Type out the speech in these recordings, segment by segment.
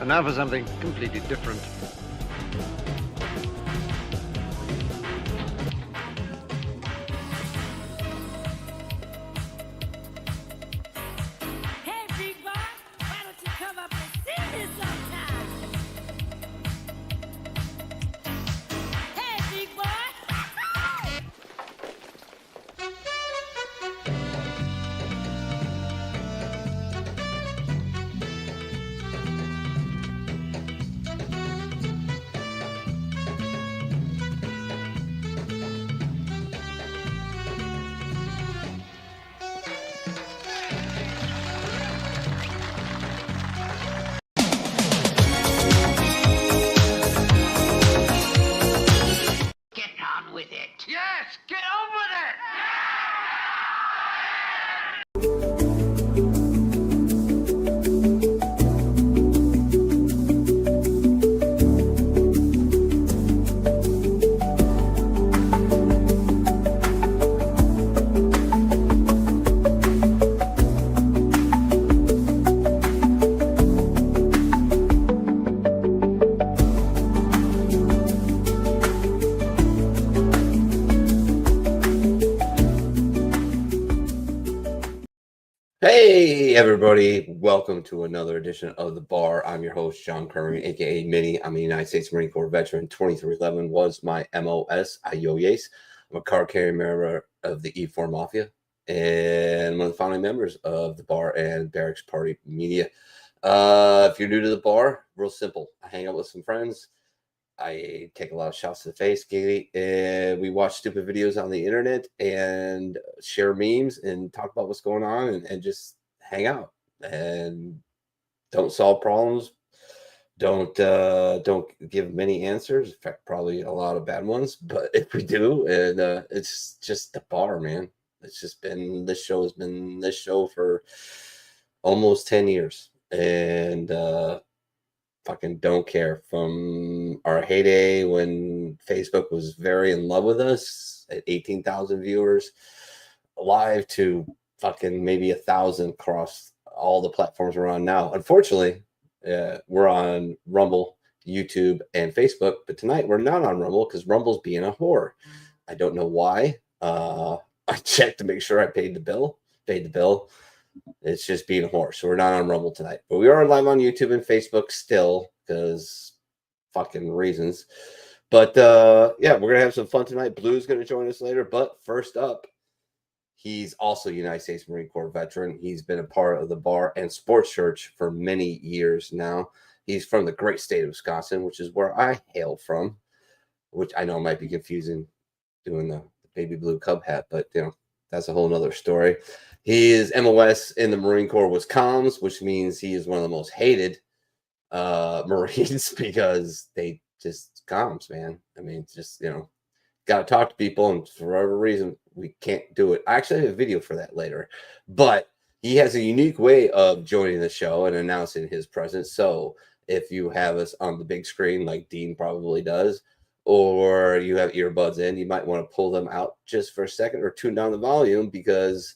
And now for something completely different. Hey, big boy, why don't you come up and see me sometime? Hey, big boy. Get on with it. Yes, get on with it. Hey everybody, welcome to another edition of The Bar. I'm your host, John Curry, aka Minnie. I'm a United States Marine Corps veteran. 2311 was my MOS. Ayoyes. I'm a card carrying member of the E4 Mafia and one of the founding members of The Bar and Barracks Party Media. If you're new to The Bar, real simple. I hang out with some friends. I take a lot of shots to the face, and we watch stupid videos on the internet and share memes and talk about what's going on and just hang out and don't solve problems. Don't give many answers. In fact, probably a lot of bad ones, but if we do, and it's just The Bar, man. It's just been this show has been this show for almost 10 years. And fucking don't care. From our heyday when Facebook was very in love with us at 18,000 viewers live to fucking maybe 1,000 across all the platforms we're on now. Unfortunately, we're on Rumble, YouTube, and Facebook, but tonight we're not on Rumble because Rumble's being a whore. I don't know why. I checked to make sure I paid the bill. It's just being a whore. So we're not on Rumble tonight. But we are live on YouTube and Facebook still because fucking reasons. But yeah, we're going to have some fun tonight. Blue's going to join us later. But first up, he's also a United States Marine Corps veteran. He's been a part of the Bar and Sports Church for many years now. He's from the great state of Wisconsin, which is where I hail from, which I know might be confusing doing the baby blue Cub hat, but you know, that's a whole nother story. His MOS in the Marine Corps was comms, which means he is one of the most hated Marines because they just comms, man. I mean, just, you know, got to talk to people, and for whatever reason, we can't do it. I actually have a video for that later, but he has a unique way of joining the show and announcing his presence. So if you have us on the big screen, like Dean probably does, or you have earbuds in, you might want to pull them out just for a second or tune down the volume because,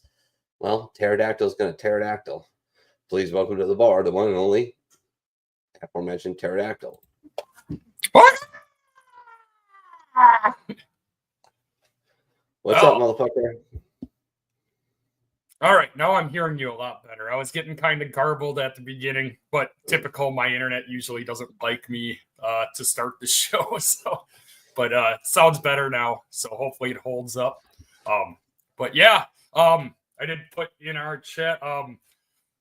well, Pterodactyl is going to pterodactyl. Please welcome to the bar, the one and only aforementioned Pterodactyl. What's up, motherfucker? All right, now I'm hearing you a lot better. I was getting kind of garbled at the beginning, but typical, my internet usually doesn't like me to start the show. So, but sounds better now. So hopefully it holds up. But yeah, I did put in our chat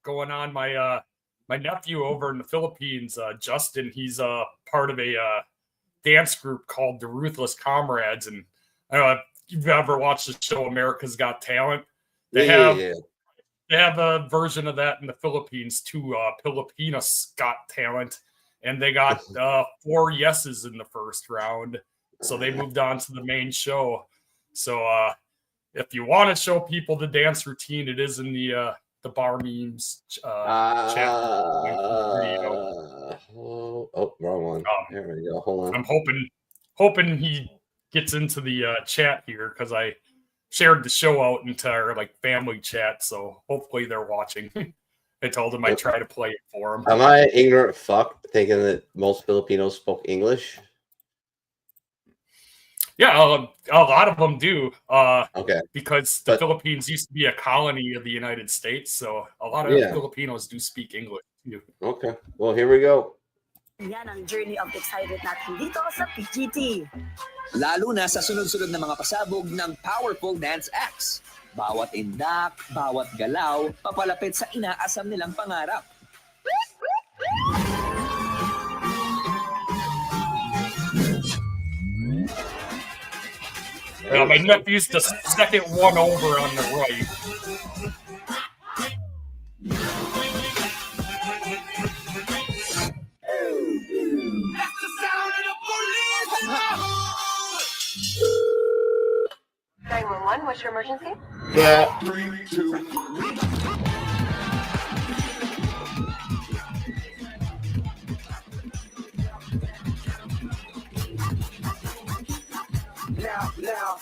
going on my my nephew over in the Philippines, Justin. He's part of a dance group called the Ruthless Comrades, and I don't know if you've ever watched the show America's Got Talent. They have a version of that in the Philippines too. Pilipinas Got Talent, and they got 4 yeses in the first round, so they moved on to the main show. So if you want to show people the dance routine, it is in the bar memes chat. Oh, wrong one. There we go. Hold on. I'm hoping he gets into the chat here because I shared the show out into our like family chat, so hopefully they're watching. I told him I'd try to play it for him. Am I an ignorant fuck thinking that most Filipinos spoke English? Yeah, a lot of them do. Okay. Because the Philippines used to be a colony of the United States, so a lot of Filipinos do speak English too. Okay. Well, here we go. Yan ang journey of excited natin dito sa PGT. Lalo na sa sunod-sunod na mga pasabog ng Powerful Dance Acts. Bawat indak, bawat galaw, papalapit sa inaasam nilang pangarap. My nephew's the second one over on the right. That's the sound of the police! 911, what's your emergency? Yeah. 3, 2, now.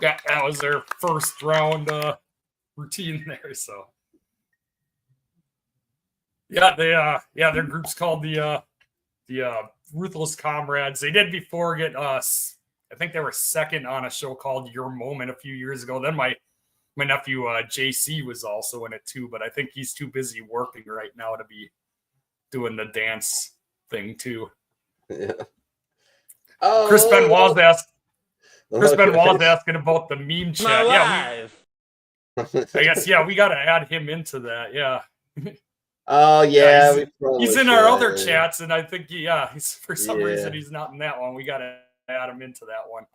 Yeah, that was their first round routine there. So, yeah, their group's called the Ruthless Comrades. They did before get us. I think they were second on a show called Your Moment a few years ago. Then my nephew JC was also in it too, but I think he's too busy working right now to be doing the dance thing too. Yeah. Chris Benoit's asking about the meme chat. Yeah, I guess we got to add him into that. Yeah. Oh yeah, he's in our other chats, and I think he's for some reason he's not in that one. We got to add him into that one.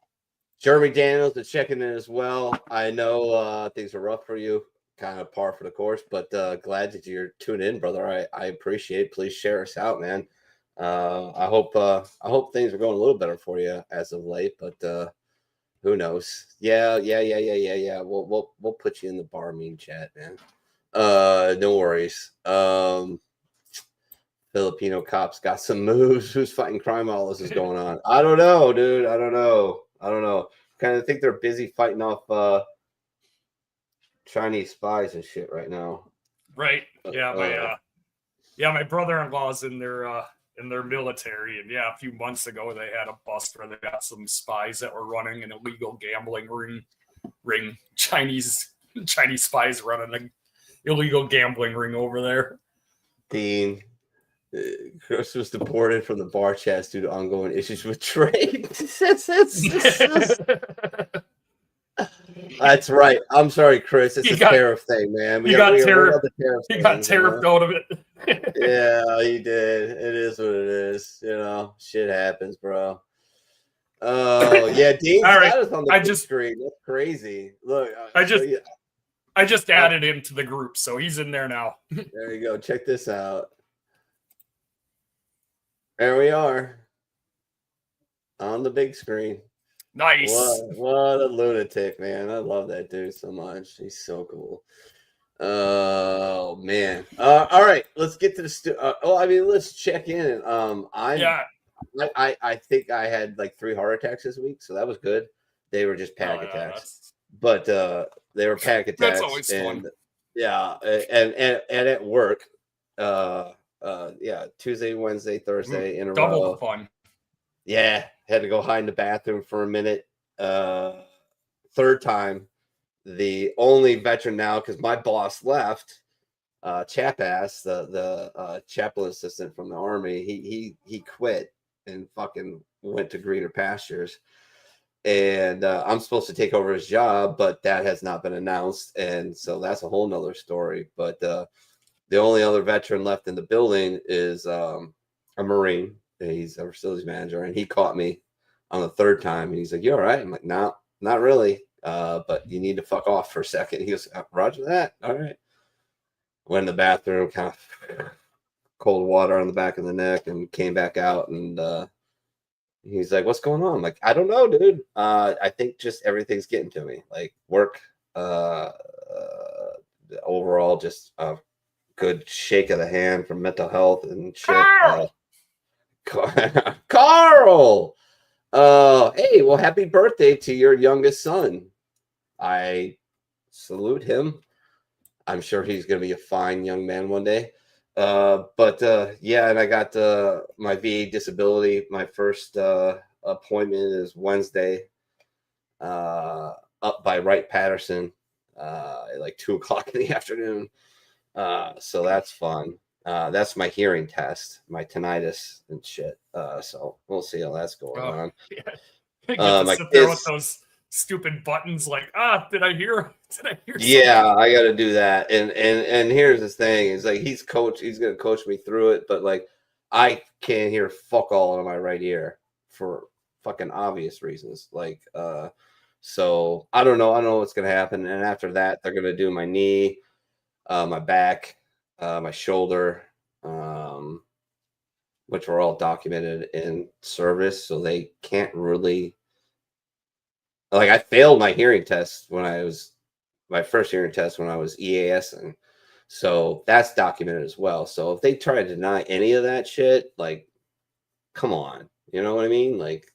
Jeremy Daniels is checking in as well. I know things are rough for you, kind of par for the course, but glad that you're tuning in, brother. I appreciate it. Please share us out, man. I hope things are going a little better for you as of late, but who knows? Yeah. We'll put you in the bar meme chat, man. No worries. Filipino cops got some moves. Who's fighting crime? All this is going on. I don't know, dude. I don't know. Kind of think they're busy fighting off Chinese spies and shit right now. Right. Yeah. My brother-in-law's in their military, and a few months ago they had a bust where they got some spies that were running an illegal gambling ring. Chinese spies running an illegal gambling ring over there. Dean, Chris was deported from the bar chats due to ongoing issues with trade. That's right. I'm sorry, Chris. It's a tariff thing, man. He got tariffed out of it. Yeah, he did. It is what it is. You know, shit happens, bro. Oh, yeah. Dean's status on the screen. That's crazy. Look, I just added him to the group, so he's in there now. There you go. Check this out. There we are on the big screen. Nice. What a lunatic, man. I love that dude so much. He's so cool. Oh, man. All right. Let's get to the let's check in. I think I had like 3 heart attacks this week, so that was good. They were just panic attacks. But they were panic attacks. That's always fun. Yeah, and at work, Tuesday, Wednesday, Thursday in a row. Double fun. Yeah, had to go hide in the bathroom for a minute. Third time, the only veteran now, because my boss left, Chapass, the chaplain assistant from the Army, he quit and fucking went to greener pastures. And I'm supposed to take over his job, but that has not been announced. And so that's a whole nother story. But the only other veteran left in the building is a Marine. He's a facilities manager, and he caught me on the third time. And he's like, "You all right?" I'm like, "No, not really. But you need to fuck off for a second." He goes, "Roger that. All right." went in the bathroom, kind of cold water on the back of the neck, and came back out. And he's like, "What's going on?" I'm like, "I don't know, dude. I think just everything's getting to me. Like work, overall, just a good shake of the hand from mental health and shit." Carl. Hey, well, happy birthday to your youngest son. I salute him. I'm sure he's going to be a fine young man one day. Yeah, and I got my VA disability. My first appointment is Wednesday up by Wright-Patterson at like 2:00 in the afternoon. So that's fun. That's my hearing test, my tinnitus and shit. So we'll see how that's going on. Yeah. You get to sit there with those stupid buttons like, did I hear yeah, I got to do that. And here's the thing, is like he's going to coach me through it, but like I can't hear fuck all out of my right ear for fucking obvious reasons. Like so I don't know what's going to happen. And after that, they're going to do my knee, my back, my shoulder, which were all documented in service, so they can't really, like, I failed my hearing test my first hearing test when I was EASing, so that's documented as well. So if they try to deny any of that shit, like, come on, you know what I mean? Like,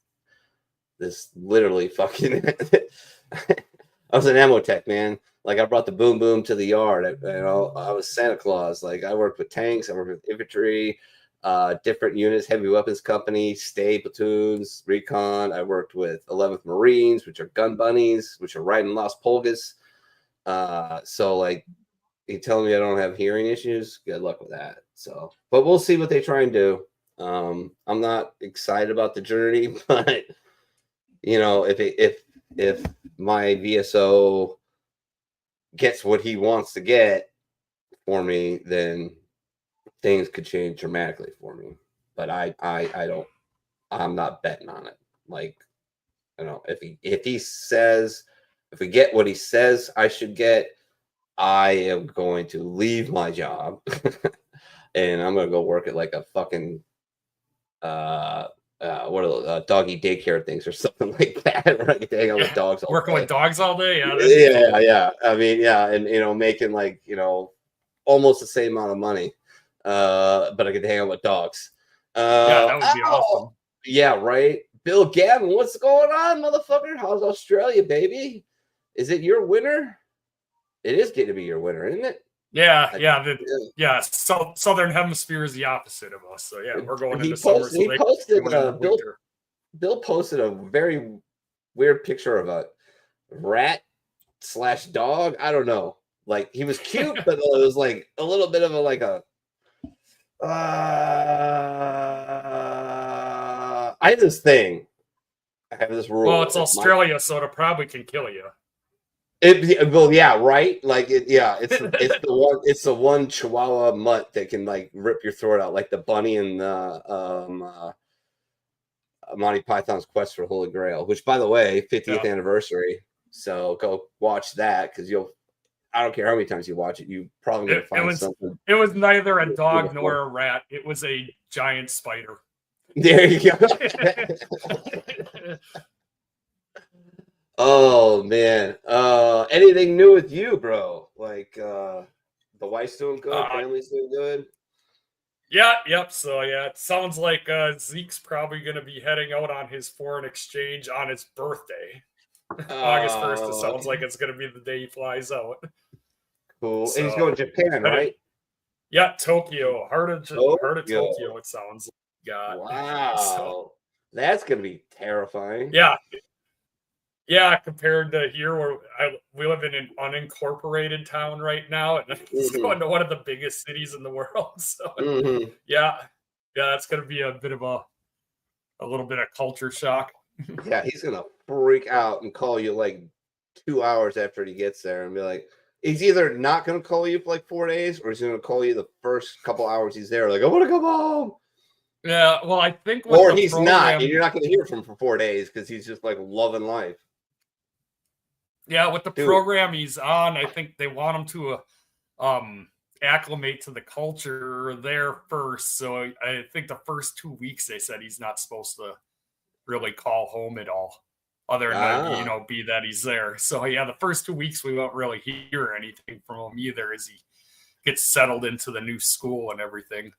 this literally fucking I was an ammo tech, man. Like, I brought the boom boom to the yard. I was Santa Claus. Like, I worked with tanks, I worked with infantry, different units, heavy weapons company, state platoons, recon. I worked with 11th Marines, which are gun bunnies, which are riding Las Pulgas. So like, you telling me I don't have hearing issues? Good luck with that. So, but we'll see what they try and do. I'm not excited about the journey, but you know, if my VSO gets what he wants to get for me, then things could change dramatically for me. But I'm not betting on it. Like, you know, if we get what he says I should get, I am going to leave my job and I'm going to go work at like a fucking what are those doggy daycare things or something like that, right? Hang out with dogs all working day. with dogs all day. Yeah. I mean, yeah, and you know, making like, you know, almost the same amount of money, but I could hang out with dogs. Yeah, that would be awesome. Yeah, right. Bill Gavin, what's going on, motherfucker? How's Australia, baby? Is it your winter? It is getting to be your winter, isn't it? Yeah. Southern Hemisphere is the opposite of us. So yeah, we're going into summer. Bill posted a very weird picture of a rat/dog. I don't know. Like, he was cute, but it was like a little bit of I have this thing. I have this rule. Well, it's Australia, so it probably can kill you. Well, yeah, right. Like, it's the one Chihuahua mutt that can like rip your throat out, like the bunny in Monty Python's Quest for Holy Grail, which, by the way, 50th anniversary. So go watch that, because I don't care how many times you watch it, you probably gonna find something. It was neither a dog nor a rat. It was a giant spider. There you go. Oh man. Anything new with you, bro? Like the wife's doing good, family's doing good. Yeah, yep. So yeah, it sounds like Zeke's probably gonna be heading out on his foreign exchange on his birthday. August 1st. It sounds like it's gonna be the day he flies out. Cool. So, and he's going to Japan, right? Yeah, Tokyo. Heart of Tokyo, it sounds like. God. Wow. So, that's gonna be terrifying. Yeah, compared to here where we live in an unincorporated town right now, and it's going to one of the biggest cities in the world. So yeah, that's going to be a bit of a little bit of culture shock. Yeah, he's going to freak out and call you like 2 hours after he gets there and be like, he's either not going to call you for like 4 days, or he's going to call you the first couple hours he's there, like, I want to come home. Yeah, well, I think or he's not, and you're not going to hear from him for 4 days because he's just like loving life. Yeah, with the program he's on, I think they want him to acclimate to the culture there first. So I think the first 2 weeks they said he's not supposed to really call home at all, other than be that he's there. So yeah, the first 2 weeks we won't really hear anything from him either as he gets settled into the new school and everything.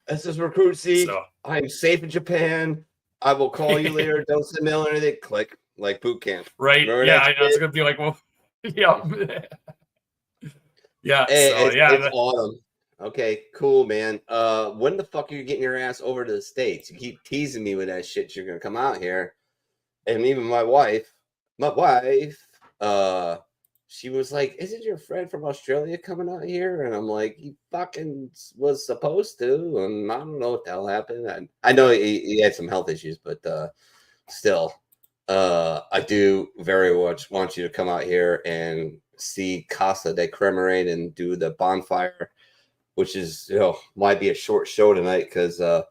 This is Recruit Seek. So. I'm safe in Japan. I will call you later. Don't send mail or anything. Click like boot camp. Right? Remember yeah, I was gonna be like, well, yeah, yeah. Hey, so it's autumn. Okay, cool, man. When the fuck are you getting your ass over to the States? You keep teasing me with that shit. You're gonna come out here, and even my wife, she was like, "Isn't your friend from Australia coming out here?" And I'm like, "He fucking was supposed to, and I don't know what the hell happened." I know he had some health issues, but still, I do very much want you to come out here and see Casa de Cremorane and do the bonfire, which is, might be a short show tonight because I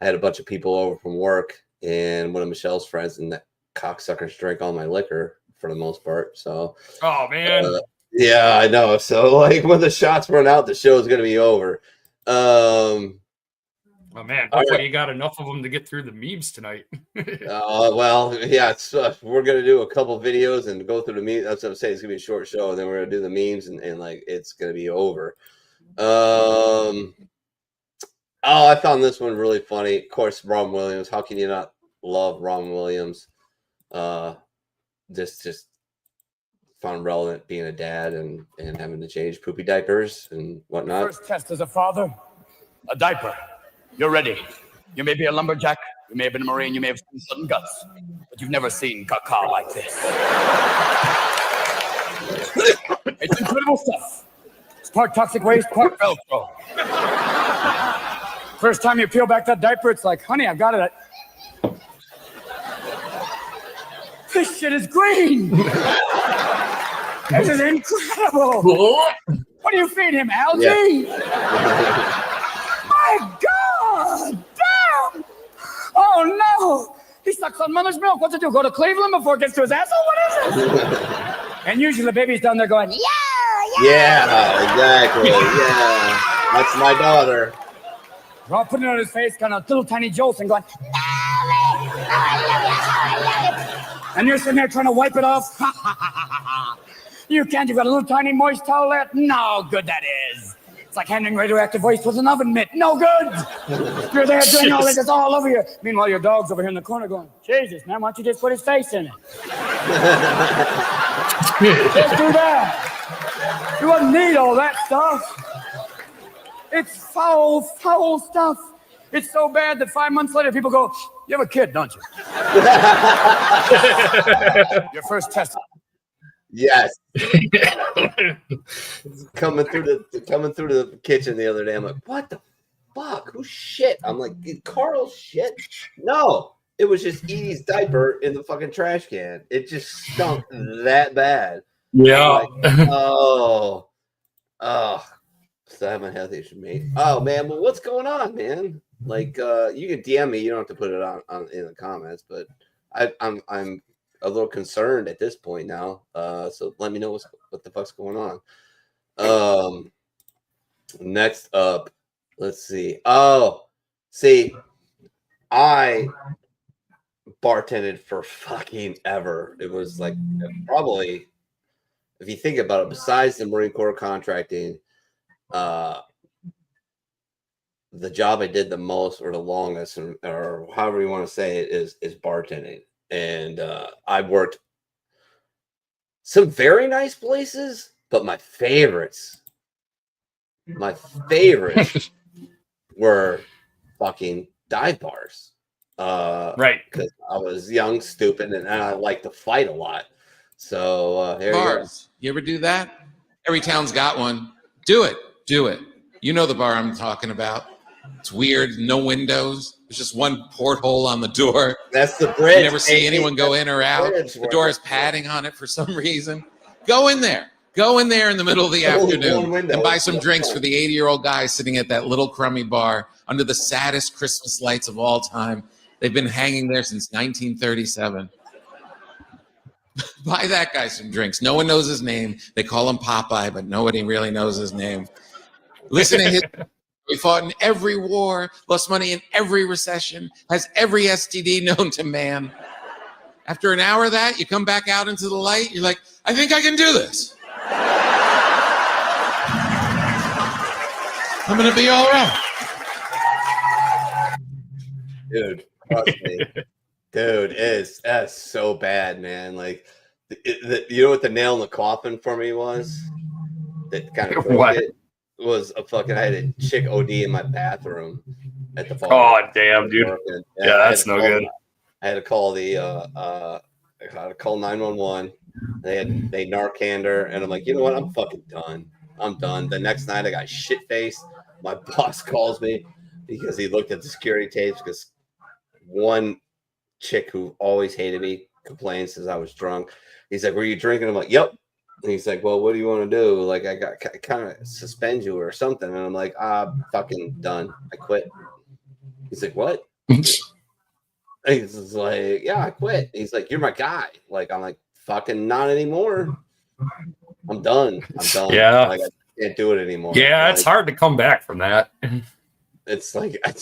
had a bunch of people over from work and one of Michelle's friends, and that cocksuckers drank all my liquor for the most part. So, oh man, yeah, I know. So, like, when the shots run out, the show is going to be over. Oh man, hopefully right. you got enough of them to get through the memes tonight. Well, yeah, it's, we're going to do a couple videos and go through the memes. That's what I'm saying. It's going to be a short show, and then we're going to do the memes, and like, it's going to be over. I found this one really funny. Of course, Ron Williams. How can you not love Ron Williams? This just found relevant being a dad and having to change poopy diapers and whatnot. First test as a father, a diaper. You're ready. You may be a lumberjack, you may have been a Marine, you may have seen sudden guts, but you've never seen caca like this. It's incredible stuff. It's part toxic waste, part Velcro. First time you peel back that diaper, it's like, honey, I've got it. This shit is green. This is incredible. What do you feed him, algae? Yeah. My God, damn. Oh no, he sucks on mother's milk. What's it do? Go to Cleveland before it gets to his asshole? What is it? And usually the baby's down there going, Yeah, exactly. Yeah, that's my daughter. We're all putting it on his face, kind of little tiny jolts and going, and you're sitting there trying to wipe it off. You can't. You've got a little tiny moist towelette. No good that is. It's like handling radioactive waste with an oven mitt. No good. You're there doing all this. It's all over you. Meanwhile, your dog's over here in the corner going, Jesus, man, why don't you just put his face in it? Just do that. You wouldn't need all that stuff. It's foul, foul stuff. It's so bad that 5 months later, people go, you have a kid, don't you? Your first test. Yes. coming through the kitchen the other day, I'm like, what the fuck? Who shit? I'm like, did Carl shit? No, it was just Edie's diaper in the fucking trash can. It just stunk that bad. Yeah. Like, oh. So I have my health issue, mate. Oh man, well, what's going on, man? Like, you can DM me. You don't have to put it on in the comments, but I'm a little concerned at this point now. So let me know what the fuck's going on. Next up, let's see. I bartended for fucking ever. It was like probably, if you think about it, besides the Marine Corps contracting, the job I did the most or the longest, or however you want to say it, is bartending. And I worked some very nice places, but my favorites were fucking dive bars. Right. Because I was young, stupid, and I liked to fight a lot. So here bars. You ever do that? Every town's got one. Do it. You know the bar I'm talking about. It's weird. No windows. There's just one porthole on the door. That's the bridge. You never see anyone go in or out. The door is padding on it for some reason. Go in there. Go in there in the middle of the afternoon and buy some drinks for the 80-year-old guy sitting at that little crummy bar under the saddest Christmas lights of all time. They've been hanging there since 1937. Buy that guy some drinks. No one knows his name. They call him Popeye, but nobody really knows his name. Listen to his. We fought in every war, lost money in every recession, has every STD known to man. After an hour of that, you come back out into the light. You're like, I think I can do this. I'm going to be all right. Dude, trust me. Dude, that's so bad, man. Like, you know what the nail in the coffin for me was? That kind of broke it? Was a fucking, I had a chick OD in my bathroom at the bar. Oh, damn, dude. Yeah, that's no good. I had to call the I had to call 911. They Narcaned her, and I'm like, you know what? I'm fucking done. I'm done. The next night I got shit faced. My boss calls me because he looked at the security tapes because one chick who always hated me complained since I was drunk. He's like, were you drinking? I'm like, yep. And he's like, well, what do you want to do? Like, I kind of suspend you or something. And I'm like, I'm fucking done. I quit. He's like, what? He's like, yeah, I quit. He's like, you're my guy. Like, I'm like, fucking not anymore. I'm done. Yeah. Like, I can't do it anymore. Yeah, like, it's hard to come back from that. It's like I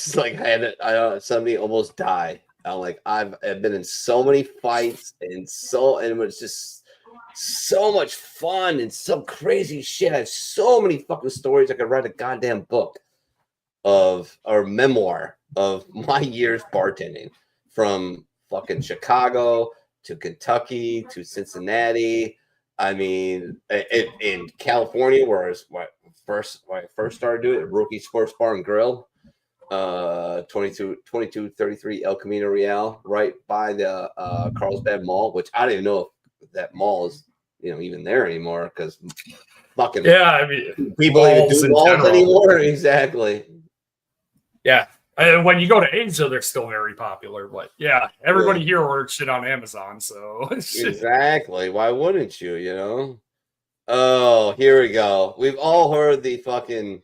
somebody almost died. I'm like, I've been in so many fights and it was just so much fun and some crazy shit. I have so many fucking stories. I could write a goddamn book or memoir of my years bartending, from fucking Chicago to Kentucky to Cincinnati. I mean, in California, where when I first started doing it, Rookie Sports Bar and Grill, 2233 El Camino Real, right by the Carlsbad Mall, which I don't even know if that mall is, even there anymore, because fucking people even do malls anymore. Exactly. Yeah. And when you go to Asia, they're still very popular. But yeah, everybody here orders shit on Amazon. So exactly. Why wouldn't you? Oh, here we go. We've all heard the fucking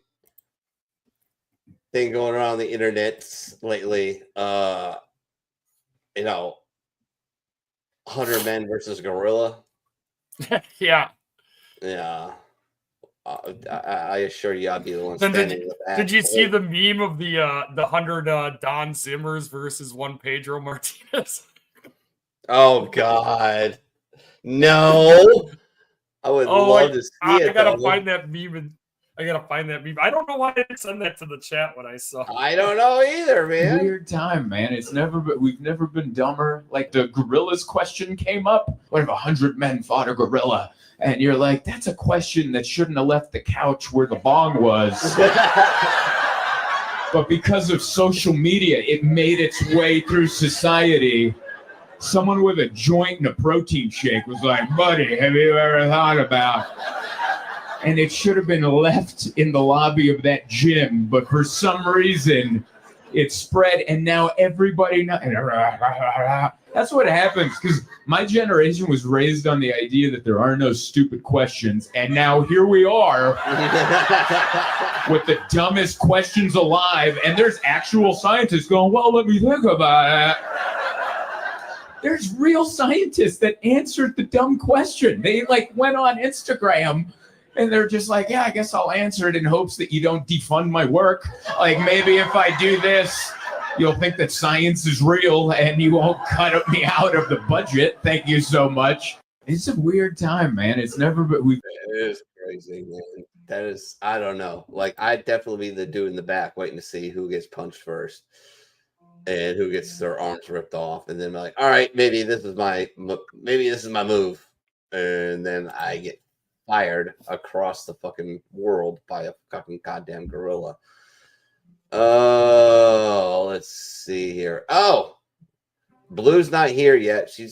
thing going around the internet lately. 100 Men versus Gorilla. Yeah. I assure you, I'll be the one standing with that. Did you see the meme of the 100 Don Zimmers versus one Pedro Martinez? Oh God, no! I would love to see it. I gotta find that meme. I don't know why I didn't send that to the chat when I saw it. I don't know either, man. Weird time, man. We've never been dumber. Like, the gorillas question came up. What if 100 men fought a gorilla? And you're like, that's a question that shouldn't have left the couch where the bong was. But because of social media, it made its way through society. Someone with a joint and a protein shake was like, buddy, have you ever thought about... And it should have been left in the lobby of that gym, but for some reason, it spread, and now everybody knows. That's what happens, because my generation was raised on the idea that there are no stupid questions, and now here we are with the dumbest questions alive, and there's actual scientists going, well, let me think about it. There's real scientists that answered the dumb question. They went on Instagram, and they're just like, yeah, I guess I'll answer it in hopes that you don't defund my work. Like, maybe if I do this, you'll think that science is real and you won't cut me out of the budget. Thank you so much. It's a weird time, man. It's never been. It is crazy, man. That is, I don't know. Like, I'd definitely be the dude in the back waiting to see who gets punched first and who gets their arms ripped off. And then like, all right, maybe this is my move. And then I get fired across the fucking world by a fucking goddamn gorilla. Oh, let's see here. Oh, Blue's not here yet. She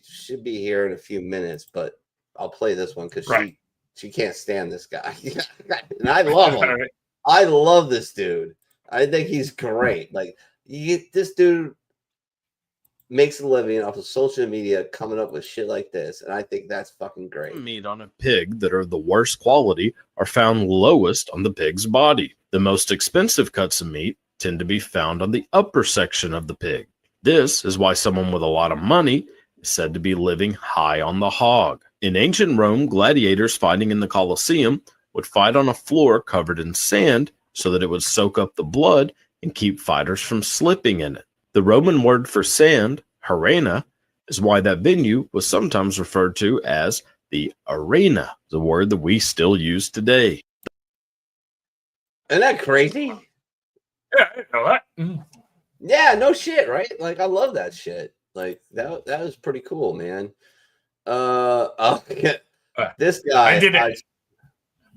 should be here in a few minutes, but I'll play this one because she can't stand this guy. And I love him. I love this dude. I think he's great. Like, this dude makes a living off of social media coming up with shit like this, and I think that's fucking great. Meat on a pig that are the worst quality are found lowest on the pig's body. The most expensive cuts of meat tend to be found on the upper section of the pig. This is why someone with a lot of money is said to be living high on the hog. In ancient Rome, gladiators fighting in the Colosseum would fight on a floor covered in sand so that it would soak up the blood and keep fighters from slipping in it. The Roman word for sand, arena, is why that venue was sometimes referred to as the arena, the word that we still use today. Isn't that crazy? Yeah, I know that. Yeah, no shit, right? Like, I love that shit. Like, that was pretty cool, man. This guy. I did it.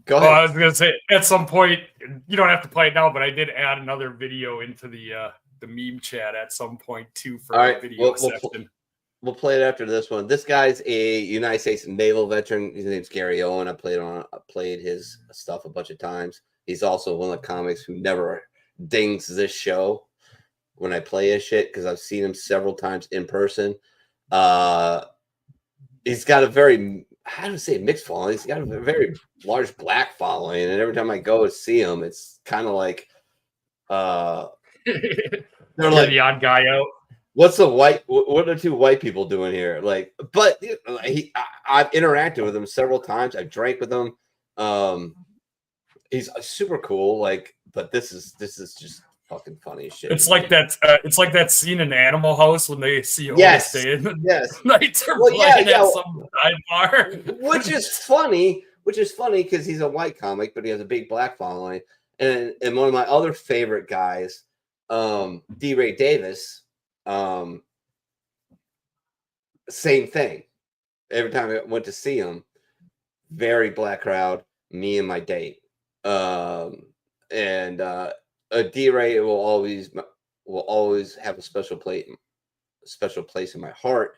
Go ahead. I was gonna say at some point you don't have to play it now, but I did add another video into the meme chat at some point too for All right, the video section. We'll play it after this one. This guy's a United States Naval veteran. His name's Gary Owen. I played his stuff a bunch of times. He's also one of the comics who never dings this show when I play his shit because I've seen him several times in person. He's got a very, how do I say, mixed following. He's got a very large black following, and every time I go and see him, it's kind of like they're like the odd guy out. What are two white people doing here? Like, but I've interacted with him several times. I've drank with him. He's super cool. Like, but this is just fucking funny as shit. It's like that scene in Animal House when they see yes, yes, nights are well, playing at some dive bar, which is funny because he's a white comic, but he has a big black following. And one of my other favorite guys, D. Ray Davis. Same thing. Every time I went to see him, very black crowd, me and my date. D-Ray will always have a special place in my heart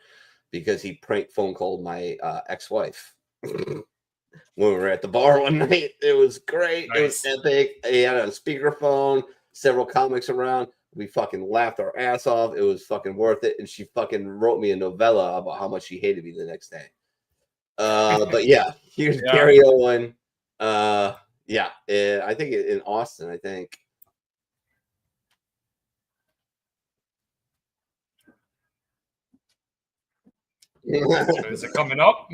because he prank phone called my ex-wife when we were at the bar one night. It was great. Nice. It was epic. He had a speakerphone, several comics around. We fucking laughed our ass off. It was fucking worth it. And she fucking wrote me a novella about how much she hated me the next day. But yeah, here's Gary Owen. I think in Austin, I think. Is it coming up?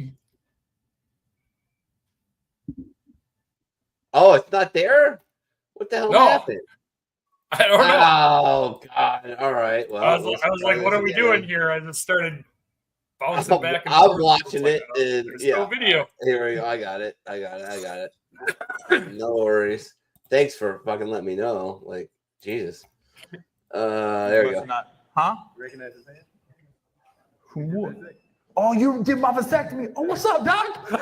Oh, it's not there? What the hell happened? I don't know. Oh God! All right. Well, I was like, "What are we doing here?" I just started bouncing back. And I'm watching it. There's no video. Here we go. I got it. No worries. Thanks for fucking letting me know. Like, Jesus. There we go. Huh? Recognize his hand? Who? Oh, you did my vasectomy. Oh, what's up, doc? I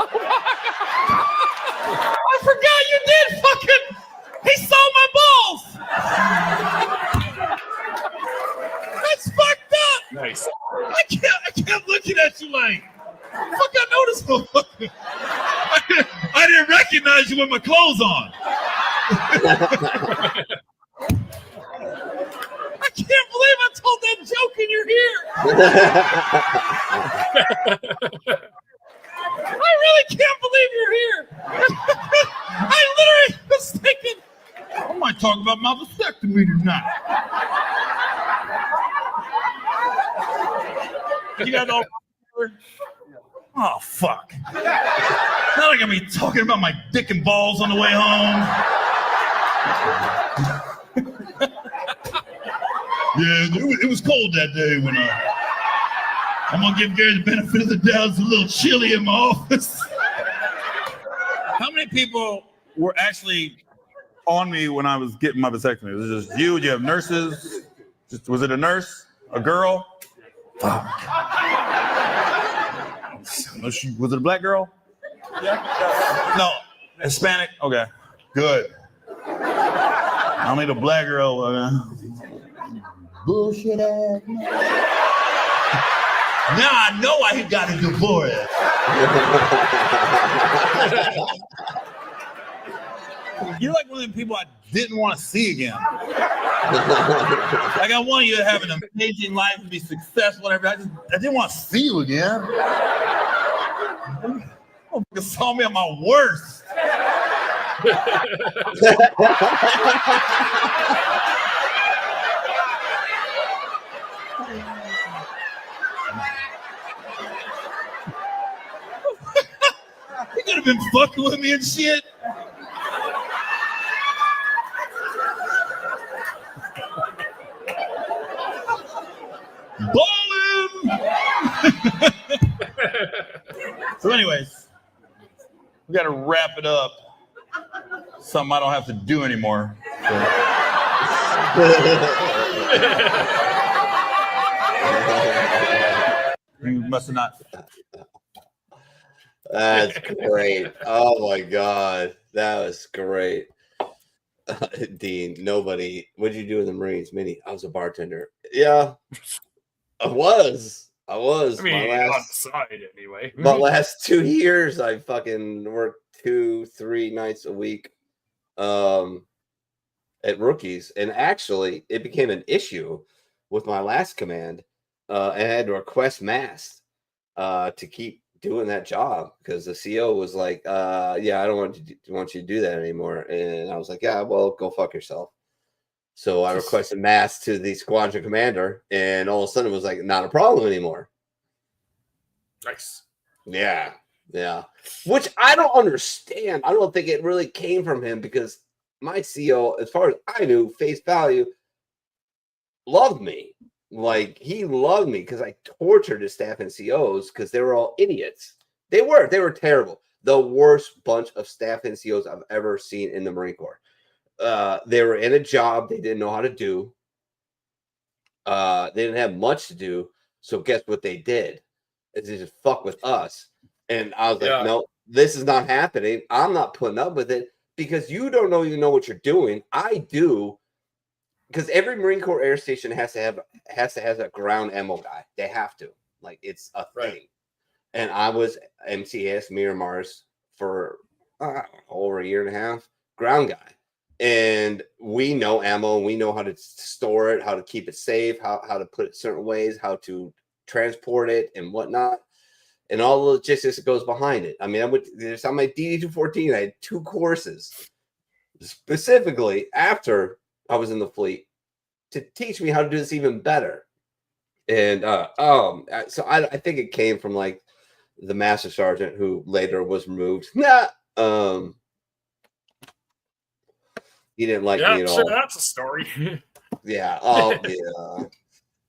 forgot you did fucking. He saw my balls. That's fucked up. Nice. I kept looking at you like, fuck, I know this motherfucker. I didn't recognize you with my clothes on. I can't believe I told that joke and you're here. I really can't believe you're here. I literally was thinking, I might talk about my vasectomy tonight. You guys all. Oh, fuck. Now they're going to be talking about my dick and balls on the way home. Yeah, it was cold that day when I'm going to give Gary the benefit of the doubt. It's a little chilly in my office. How many people were actually on me when I was getting my vasectomy? Was it just you? Did you have nurses? Was it a nurse? A girl? Fuck. No, was it a black girl? No, Hispanic? Okay, good. I don't need a black girl. Bullshit ass. Now I know why he got a divorce. You're like one of the people I didn't want to see again. Like I want you to have an amazing life and be successful and everything. I didn't want to see you again. Oh, you saw me at my worst. You could have been fucking with me and shit. So, anyways, we got to wrap it up. Something I don't have to do anymore. You must have not. That's great. Oh my God. That was great. Dean, nobody. What did you do in the Marines? Minnie, I was a bartender. Yeah, I was. I mean, my on the side anyway. My last 2 years, I fucking worked 2-3 nights a week at Rookies. And actually, it became an issue with my last command. I had to request mass to keep doing that job because the CO was like, yeah, I don't want you to do that anymore. And I was like, yeah, well, go fuck yourself. So I requested mass to the squadron commander, and all of a sudden it was like not a problem anymore. Nice. Yeah. Which I don't understand. I don't think it really came from him because my CO, as far as I knew, face value, loved me. Like, he loved me because I tortured his staff and COs because they were all idiots. They were terrible. The worst bunch of staff and COs I've ever seen in the Marine Corps. They were in a job they didn't know how to do. They didn't have much to do. So guess what they did? They just fuck with us. And I was like, no, this is not happening. I'm not putting up with it because you don't know what you're doing. I do. Because every Marine Corps air station has to have a ground ammo guy. They have to. Like, it's a thing. And I was MCAS Miramars for over a year and a half, ground guy. And we know ammo, we know how to store it, how to keep it safe, how to put it certain ways, how to transport it and whatnot, and all the logistics that goes behind it. I mean, on my DD-214, I had 2 courses specifically after I was in the fleet to teach me how to do this even better. And so I think it came from like the master sergeant who later was removed. He didn't like me at all. That's a story. Yeah. Oh, yeah.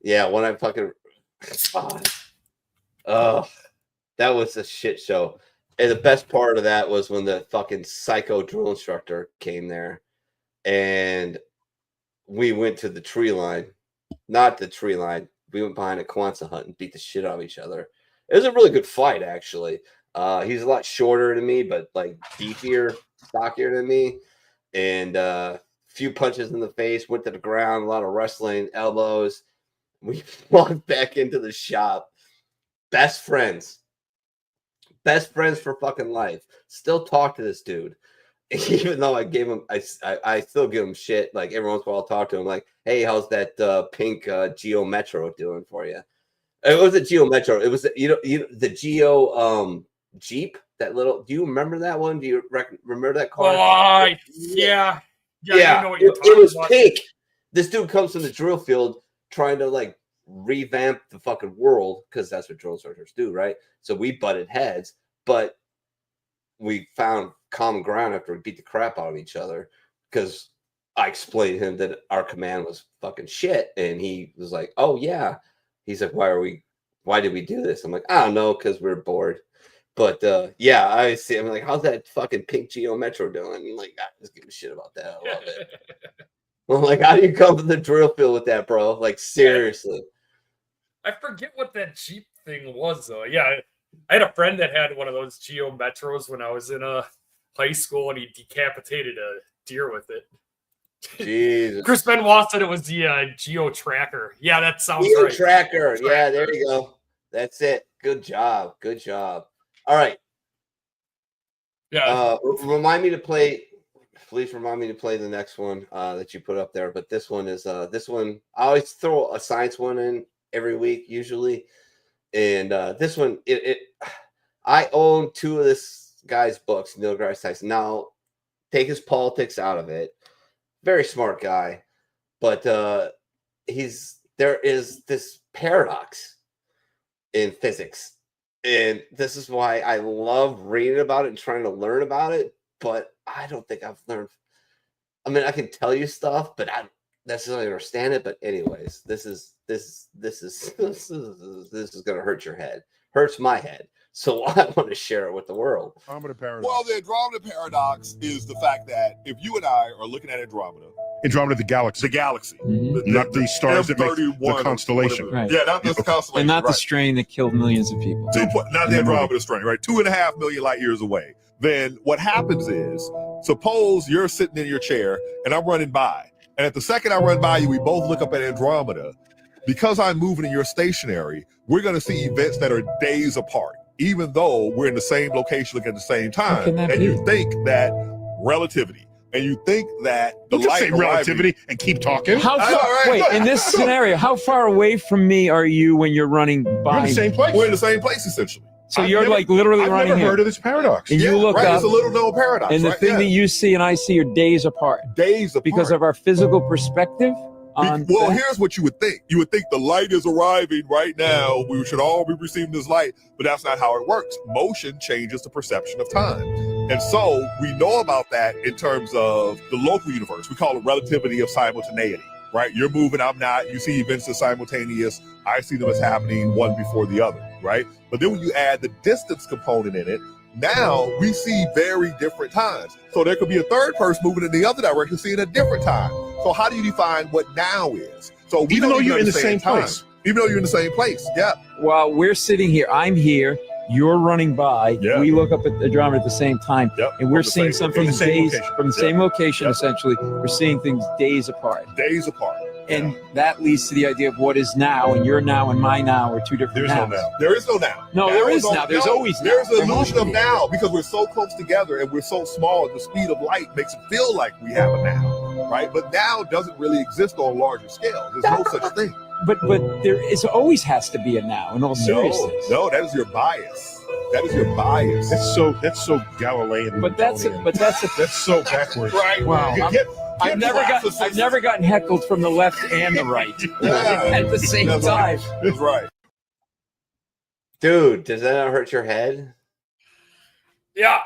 Yeah. When I fucking, that was a shit show. And the best part of that was when the fucking psycho drill instructor came there, and we went to the tree line, not the tree line. We went behind a Kwanzaa hut and beat the shit out of each other. It was a really good fight, actually. He's a lot shorter than me, but like beefier, stockier than me. And a few punches in the face, went to the ground, a lot of wrestling, elbows. We walked back into the shop. Best friends for fucking life. Still talk to this dude. Even though I gave him, I still give him shit. Like every once in a while I'll talk to him like, hey, how's that pink Geo Metro doing for you? It was a Geo Metro. It was, the Geo Jeep. That little, do you remember that one? Do you remember that car? Yeah. Yeah, I know what it was pink. This dude comes from the drill field trying to like revamp the fucking world because that's what drill instructors do, right? So we butted heads, but we found common ground after we beat the crap out of each other because I explained to him that our command was fucking shit, and he was like, "Oh yeah." He's like, "Why did we do this?" I'm like, "I don't know, because we're bored." But yeah, I see. I'm like, how's that fucking pink Geo Metro doing? I'm like, I just give a shit about that. I love it. I'm like, how do you come to the drill field with that, bro? Like, seriously. I forget what that Jeep thing was, though. Yeah, I had a friend that had one of those Geo Metros when I was in high school, and he decapitated a deer with it. Jesus. Chris Benoit said it was the Geo Tracker. Yeah, that sounds Geo right. Tracker. Yeah, there you go. That's it. Good job. Good job. All right. Yeah. Remind me to play. Please remind me to play the next one that you put up there. But this one is this one. I always throw a science one in every week usually, and this one I own 2 of this guy's books, Neil deGrasse Tyson. Now take his politics out of it. Very smart guy, but there is this paradox in physics. And this is why I love reading about it and trying to learn about it. But I don't think I've learned. I mean, I can tell you stuff, but I don't necessarily understand it. But anyways, this is going to hurt your head. Hurts my head. So I want to share it with the world. Andromeda paradox. Well, the Andromeda paradox is the fact that if you and I are looking at Andromeda, the galaxy. The galaxy. Not the stars that make the constellation. Right. Yeah, not this constellation. And not the right. strain that killed millions of people. Not the Andromeda strain, right? 2.5 million light years away. Then what happens is, suppose you're sitting in your chair and I'm running by. And at the second I run by you, we both look up at Andromeda. Because I'm moving and you're stationary, we're going to see events that are days apart, even though we're in the same location looking at the same time. And you think that relativity. And you think that the Don't light say relativity and keep talking. How far, wait, in this scenario, how far away from me are you when you're running by? We're in the same place. We're in the same place, essentially. So you're like literally I've running never here. heard of this paradox. And you look right, up. it's a little known paradox. And the right? thing that you see and I see are days apart. Days apart. Because of our physical perspective. Well, here's what you would think. You would think the light is arriving right now. We should all be receiving this light, but that's not how it works. Motion changes the perception of time. And so we know about that in terms of the local universe. We call it relativity of simultaneity, right? You're moving, I'm not. You see events as simultaneous. I see them as happening one before the other, right? But then when you add the distance component in it, now we see very different times. So there could be a third person moving in the other direction, seeing a different time. So how do you define what now is? So Even though you're in the same place. Even though you're in the same place, yeah. While we're sitting here, I'm here, you're running by, we look up at Andromeda at the same time, and we're seeing something days from the same location, essentially. We're seeing things days apart. Days apart. And that leads to the idea of what is now, and your now and my now are two different nows. There is no now. No, there is now. There's always now. There's an illusion of now because we're so close together and we're so small. The speed of light makes it feel like we have a now, right? But now doesn't really exist on a larger scale. There's no such thing. But there is always has to be a now in all seriousness. No, that is your bias. That is your bias. That's so Galilean. But that's so backwards. Right. Wow. I've never gotten heckled from the left and the right at the same time. That's right. Dude, does that not hurt your head? Yeah.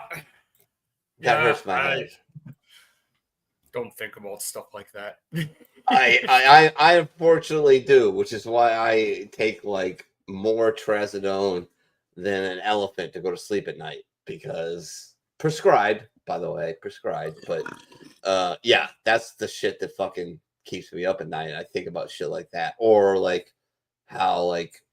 That hurts my head. Don't think about stuff like that. I unfortunately do, which is why I take like more trazodone than an elephant to go to sleep at night, because prescribed, by the way, but yeah, that's the shit that fucking keeps me up at night. I think about shit like that, or like how like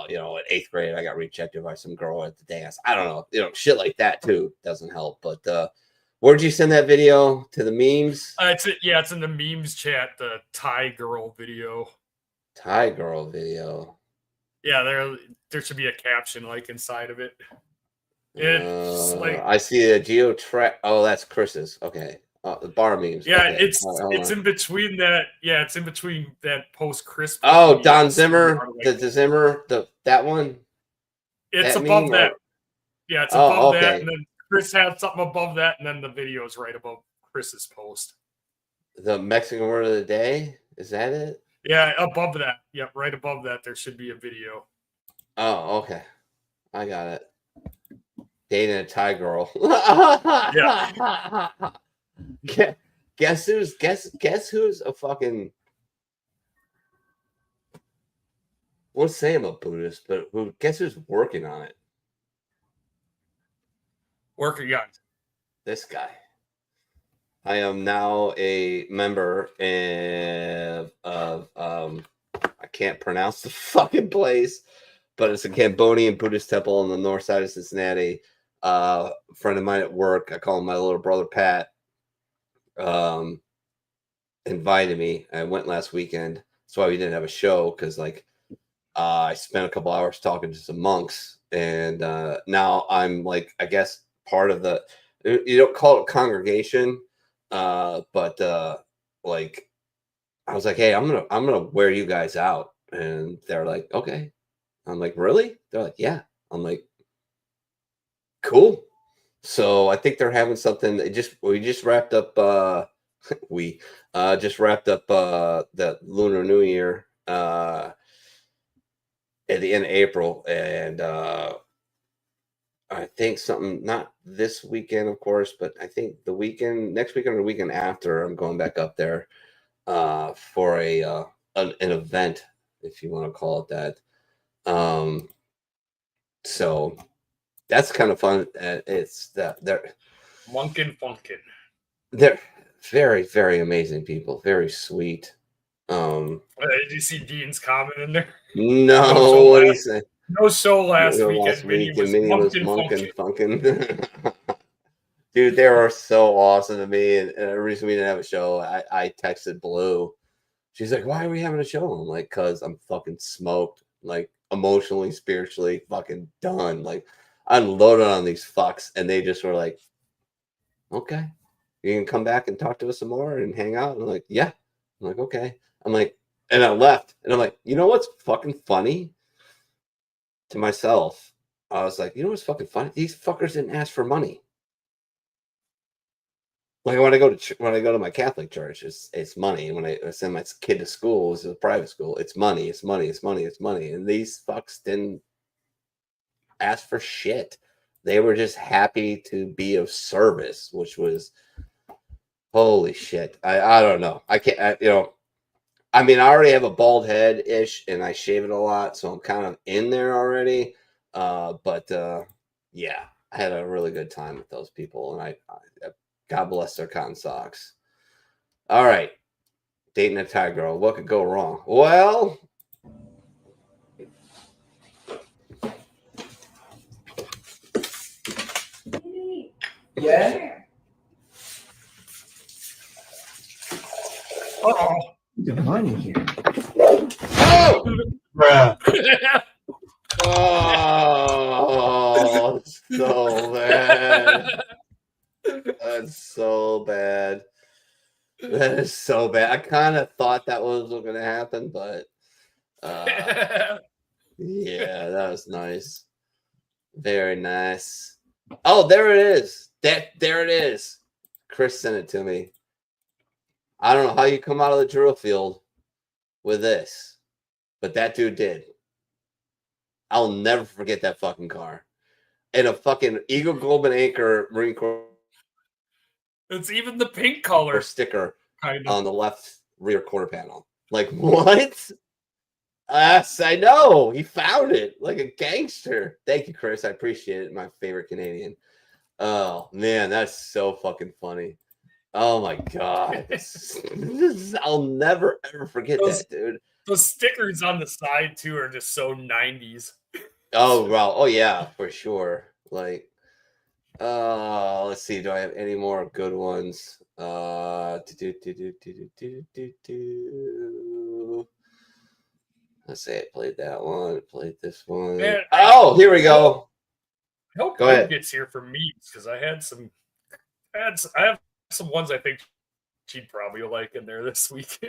you know, in 8th grade I got rejected by some girl at the dance. I don't know, you know, shit like that too doesn't help. But where'd you send that video? To the memes? It's in the memes chat, the Thai girl video. Thai girl video. Yeah, there should be a caption like inside of it. It's like, I see a geo track. Oh, that's Chris's. Okay, the bar memes. Yeah, okay. it's in between that. Yeah, it's in between that post Chris. Oh, Don Zimmer, the Zimmer, that one. It's that above meme, that. or? Yeah, it's above that, okay. and then Chris had something above that, and then the video is right above Chris's post. The Mexican word of the day, is that it? Yeah, above that. Yep, right above that, there should be a video. Oh, okay, I got it. Dating a Thai girl. Yeah. Guess who's a fucking. We'll say I'm a Buddhist, but guess who's working on it? Working on this guy. I am now a member of I can't pronounce the fucking place, but it's a Cambodian Buddhist temple on the north side of Cincinnati. A friend of mine at work, I call him my little brother Pat, invited me. I went last weekend. That's why we didn't have a show, because like I spent a couple hours talking to some monks, and now I'm like, I guess part of the, you don't call it congregation, but like I was like, hey, I'm gonna wear you guys out, and they're like, okay. I'm like, really? They're like, yeah. I'm like, cool. So I think they're having something. We just wrapped up. We just wrapped up the Lunar New Year at the end of April, and I think something, not this weekend, of course, but I think the weekend, next weekend or the weekend after, I'm going back up there for an event, if you want to call it that. So that's kind of fun. It's that they're Funkin'. they're very, very amazing people. Very sweet. Did you see Dean's comment in there? No, what he said. No show last week. Last week, and Minnie was monking, funkin'. Dude, they were so awesome to me. And the reason we didn't have a show, I texted Blue. She's like, "Why are we having a show?" I'm like, "Cause I'm fucking smoked, like emotionally, spiritually, fucking done. Like, unloaded on these fucks." And they just were like, "Okay, you can come back and talk to us some more and hang out." And I'm like, "Yeah." I'm like, "Okay." I'm like, and I left. And I'm like, you know what's fucking funny? To myself, I was like, you know what's fucking funny? These fuckers didn't ask for money. Like when I go to my Catholic church, it's money. When I send my kid to school, it's a private school. It's money. It's money. It's money. It's money. And these fucks didn't ask for shit. They were just happy to be of service, which was holy shit. I don't know. I can't. I mean, I already have a bald head ish, and I shave it a lot, so I'm kind of in there already. But yeah, I had a really good time with those people, and I God bless their cotton socks. All right, dating a Thai girl, what could go wrong? Well, Yeah. Uh-oh. The money here. Oh! Bruh. Oh, so bad. That's so bad. That is so bad. I kind of thought that was going to happen, but yeah, that was nice. Very nice. Oh, there it is. There it is. Chris sent it to me. I don't know how you come out of the drill field with this, but that dude did. I'll never forget that fucking car. And a fucking Eagle Globe and Anchor Marine Corps. It's even the pink color Sticker kind of on the left rear quarter panel. Like, what? Yes, I know. He found it like a gangster. Thank you, Chris. I appreciate it. My favorite Canadian. Oh, man, that's so fucking funny. Oh, my God. I'll never, ever forget that, dude. Those stickers on the side, too, are just so 90s. Oh, wow. Oh, yeah, for sure. Like, let's see. Do I have any more good ones? Let's say I played that one. Played this one. Man, oh, here we go. I hope Go ahead. gets here for memes because I have some ones I think she'd probably like in there this week.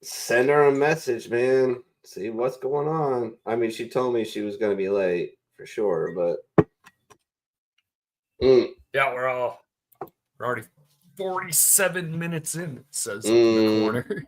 Send her a message, man. See what's going on. I mean, she told me she was going to be late for sure, but yeah, we're already 47 minutes in. It says in the corner.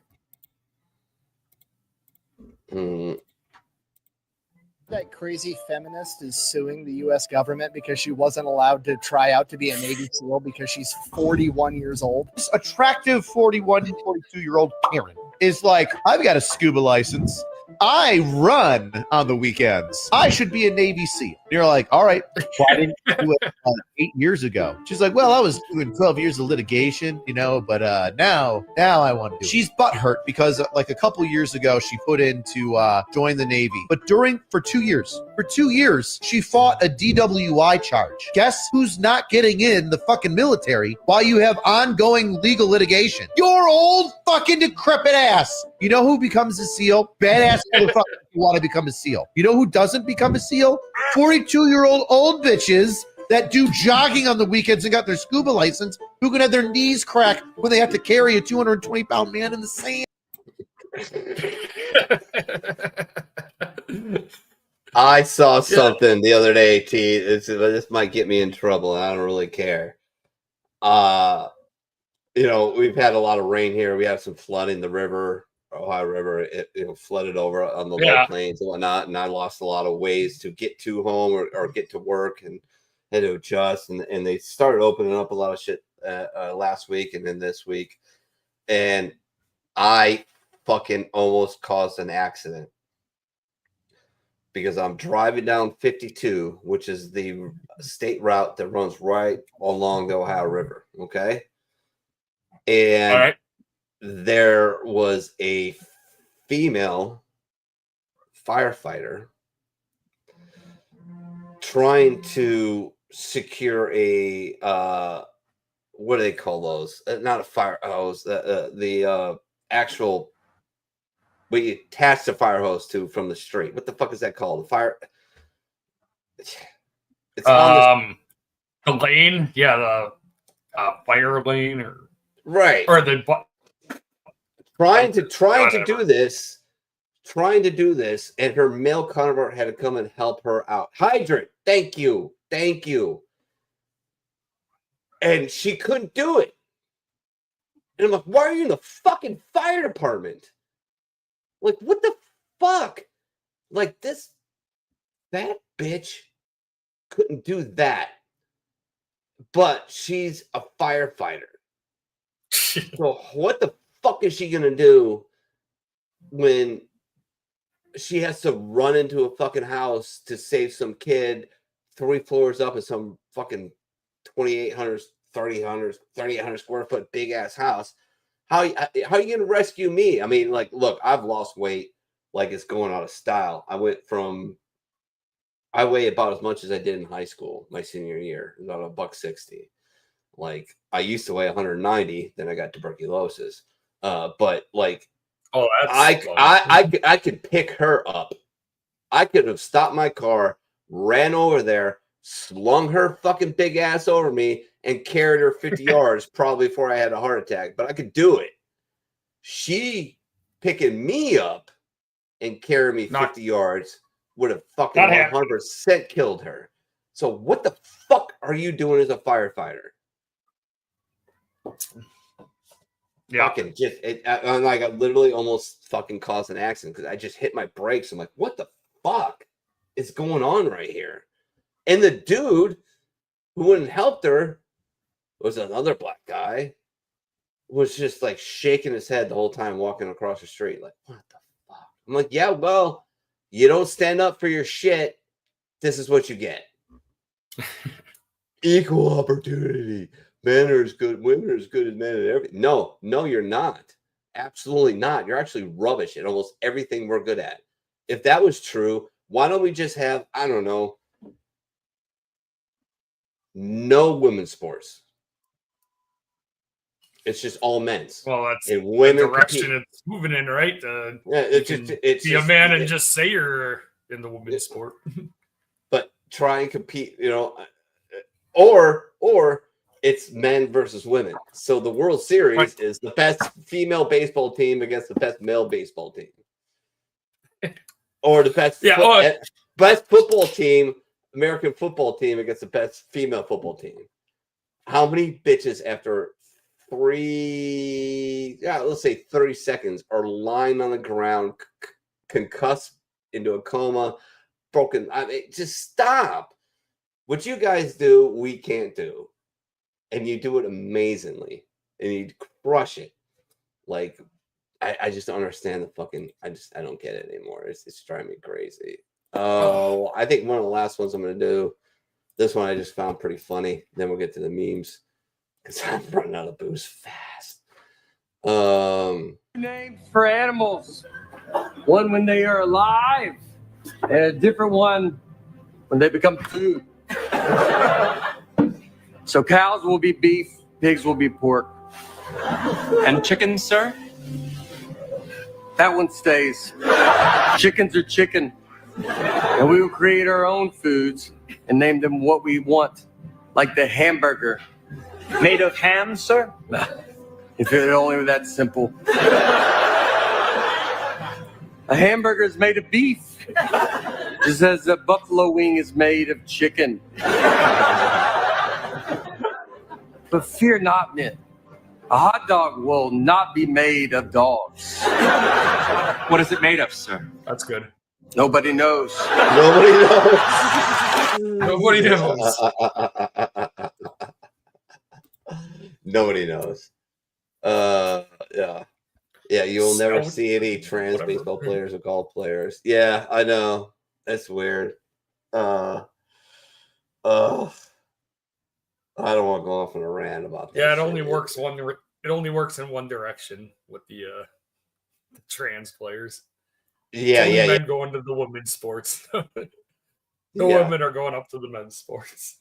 That crazy feminist is suing the U.S. government because she wasn't allowed to try out to be a Navy SEAL because she's 41 years old. Attractive 41, 42-year-old Karen is like, I've got a scuba license. I run on the weekends. I should be a Navy SEAL. And you're like, all right, why didn't you do it 8 years ago? She's like, well, I was doing 12 years of litigation, but now I want to do it. She's butthurt because like a couple years ago, she put in to join the Navy. But for 2 years, she fought a DWI charge. Guess who's not getting in the fucking military while you have ongoing legal litigation? Your old fucking decrepit ass. You know who becomes a SEAL? Badass motherfucker who want to become a SEAL. You know who doesn't become a SEAL? 42-year-old old bitches that do jogging on the weekends and got their scuba license who can have their knees crack when they have to carry a 220-pound man in the sand. I saw something the other day, T. This might get me in trouble. I don't really care. We've had a lot of rain here. We have some flooding. The river, Ohio River, it flooded over on the low plains and whatnot. And I lost a lot of ways to get to home or get to work and had to adjust. And they started opening up a lot of shit last week and then this week. And I fucking almost caused an accident. because I'm driving down 52, which is the state route that runs right along the Ohio River. Okay. And there was a female firefighter trying to secure a what do they call those? Not a fire hose. The actual we attach the fire hose to from the street. What the fuck is that called? The fire. It's on the lane. Yeah, the fire lane, or right, or the trying to do this. Trying to do this, and her male counterpart had to come and help her out. Hydrant, thank you. And she couldn't do it. And I'm like, why are you in the fucking fire department? Like, what the fuck? Like, that bitch couldn't do that. But she's a firefighter. So what the fuck is she gonna do when she has to run into a fucking house to save some kid 3 floors up in some fucking 2,800, 3,800 square foot big ass house? How are you going to rescue me? I mean, like, look, I've lost weight like it's going out of style. I weigh about as much as I did in high school my senior year, about $160. Like, I used to weigh 190, then I got tuberculosis. But like, oh, I could pick her up. I could have stopped my car, ran over there, slung her fucking big ass over me, and carried her 50 yards probably before I had a heart attack. But I could do it. She picking me up and carrying me 50 yards would have fucking 100% killed her. So what the fuck are you doing as a firefighter? Yeah. Fucking just I'm like, I literally almost fucking caused an accident because I just hit my brakes. I'm like, what the fuck is going on right here? And the dude who wouldn't help her was another black guy, was just like shaking his head the whole time walking across the street. Like, what the fuck? I'm like, yeah, well, you don't stand up for your shit. This is what you get. Equal opportunity. Men are as good, women are as good as men at everything. No, you're not. Absolutely not. You're actually rubbish at almost everything we're good at. If that was true, why don't we just have, I don't know, no women's sports? It's just all men's. Well, that's and women the direction compete. it's moving in, right? It's be a man and just say you're in the women's sport. But try and compete, or it's men versus women. So the World Series is the best female baseball team against the best male baseball team. Or the best best football team, American football team against the best female football team. How many bitches after 30 seconds are lying on the ground, concussed into a coma, broken? I mean, just stop. What you guys do, we can't do. And you do it amazingly. And you crush it. Like, I just don't understand the fucking, I don't get it anymore. It's driving me crazy. Oh, I think one of the last ones I'm going to do, this one I just found pretty funny. Then we'll get to the memes. Because I'm running out of booze fast. Names for animals. One when they are alive, and a different one when they become food. So cows will be beef, pigs will be pork. And chickens, sir? That one stays. Chickens are chicken. And we will create our own foods and name them what we want, like the hamburger. Made of ham, sir? If it only were that simple. A hamburger is made of beef, just as a buffalo wing is made of chicken. But fear not, men. A hot dog will not be made of dogs. What is it made of, sir? That's good. Nobody knows. Nobody knows. Nobody knows. Nobody knows. Yeah, you'll never see any trans baseball players or golf players. Yeah, I know. That's weird. I don't want to go off on a rant about that. Yeah, it only works it only works in one direction with the trans players. Yeah, only yeah, men yeah. go into the women's sports. The women are going up to the men's sports.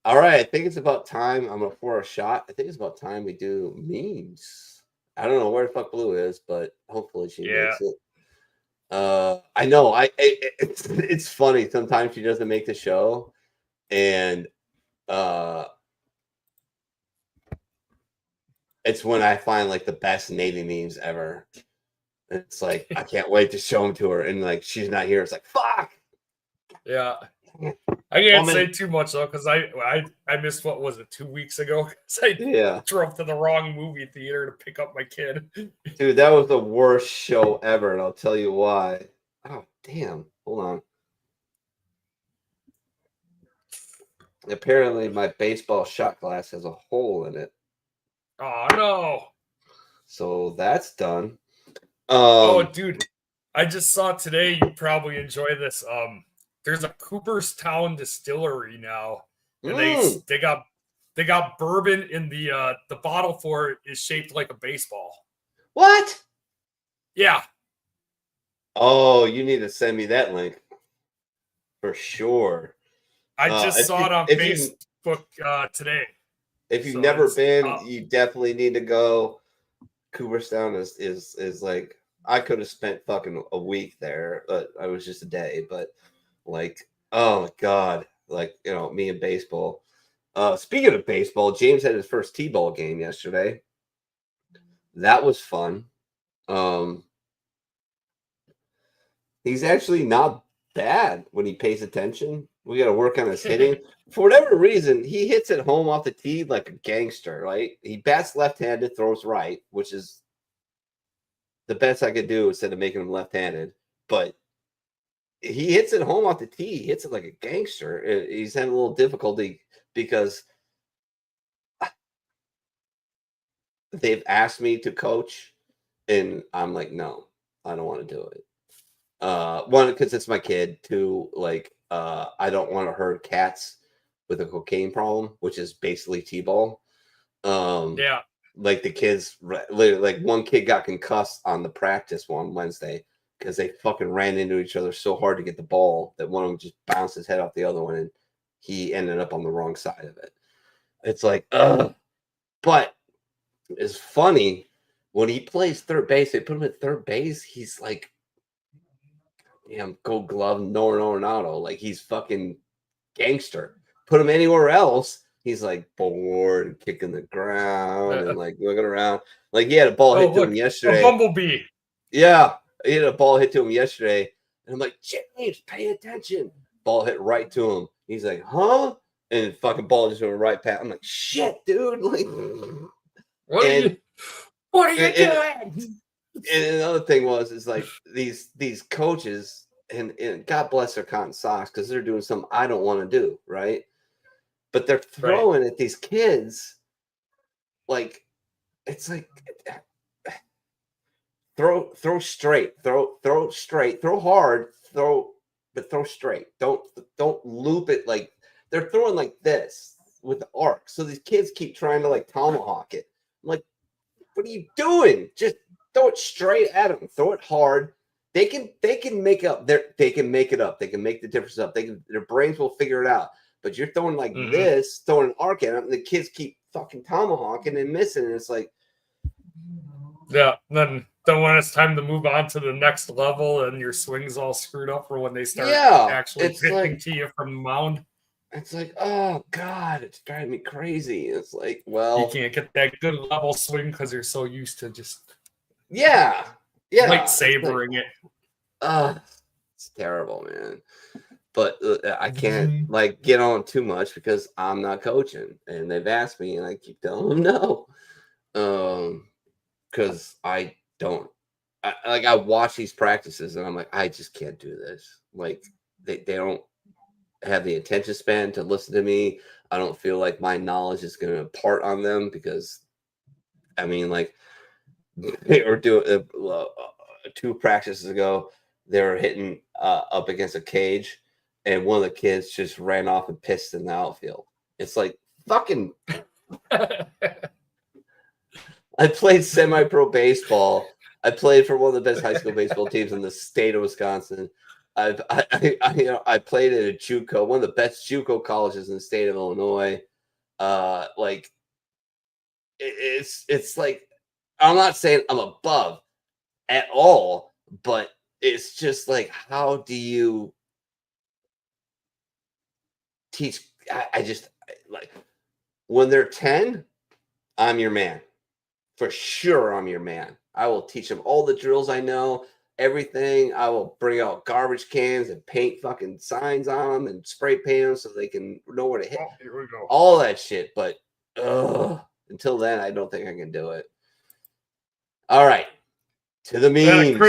All right, I think it's about time. I'm gonna pour a shot. I think it's about time we do memes. I don't know where the fuck Blue is, but hopefully she makes it. I know. It's funny. Sometimes she doesn't make the show, and it's when I find like the best Navy memes ever. It's like I can't wait to show them to her, and like she's not here. It's like fuck. Yeah. I can't say too much though, because I missed, what was it, 2 weeks ago? I drove to the wrong movie theater to pick up my kid. Dude, that was the worst show ever, and I'll tell you why. Oh, damn. Hold on. Apparently, my baseball shot glass has a hole in it. Oh, no. So that's done. Oh, dude. I just saw today, you probably enjoy this. There's a Cooperstown distillery now. And they got bourbon in the bottle for it is shaped like a baseball. What? Yeah. Oh, you need to send me that link. For sure. I just saw it on Facebook today. If you've never been, you definitely need to go. Cooperstown is like, I could have spent fucking a week there, but I was just a day. But like, oh my God, like, you know, me and baseball. Speaking of baseball, James had his first T-ball game yesterday. That was fun. He's actually not bad when he pays attention. We got to work on his hitting. For whatever reason, he hits it home off the tee like a gangster, right? He bats left-handed, throws right, which is the best I could do instead of making him left-handed. But he hits it home off the tee. He hits it like a gangster. He's having a little difficulty because they've asked me to coach, and I'm like, no, I don't want to do it. One, because it's my kid. Two, like, I don't want to hurt cats with a cocaine problem, which is basically T-ball. Yeah. Like the kids, like one kid got concussed on the practice one Wednesday because they fucking ran into each other so hard to get the ball that one of them just bounced his head off the other one, and he ended up on the wrong side of it. It's like, but it's funny when he plays third base. They put him at third base. He's like, damn, Gold Glove, Nolan Arenado. Like, he's fucking gangster. Put him anywhere else, he's like bored and kicking the ground and like looking around. Like, he had a ball hit to him yesterday. A bumblebee. Yeah, he had a ball hit to him yesterday, and I'm like, James, pay attention. Ball hit right to him. He's like, huh? And fucking ball just went right past. I'm like, shit, dude. Like, what are you doing? And another thing is like these coaches, and God bless their cotton socks, because they're doing something I don't want to do, right? But they're throwing at these kids like, it's like, throw straight, throw straight, throw hard, but throw straight. Don't loop it. Like, they're throwing like this with the arc. So these kids keep trying to like tomahawk it. I'm like, what are you doing? Just throw it straight at them. Throw it hard. They can make up. They can make it up. They can make the difference up. Their brains will figure it out. But you're throwing like this, throwing an arc at them, and the kids keep fucking tomahawking and missing. And it's like, yeah. Then when it's time to move on to the next level, and your swing's all screwed up for when they start actually pitching to you from the mound. It's like, oh God, it's driving me crazy. It's like, well, you can't get that good level swing because you're so used to just lightsabering it. It's terrible, man. But I can't like get on too much because I'm not coaching, and they've asked me, and I keep telling them no, because I don't. I watch these practices, and I'm like, I just can't do this. Like, they don't have the attention span to listen to me. I don't feel like my knowledge is going to impart on them, because I mean, like, they were doing 2 practices ago, they were hitting up against a cage, and one of the kids just ran off and pissed in the outfield. It's like fucking. I played semi-pro baseball. I played for one of the best high school baseball teams in the state of Wisconsin. I played at a JUCO, one of the best JUCO colleges in the state of Illinois. Like it's like, I'm not saying I'm above at all, but it's just like, how do you teach? I just like, when they're 10, I'm your man. For sure, I'm your man. I will teach them all the drills I know, everything. I will bring out garbage cans and paint fucking signs on them and spray paint them so they can know where to hit. Oh, here we go. All that shit. But until then, I don't think I can do it. All right. To the memes.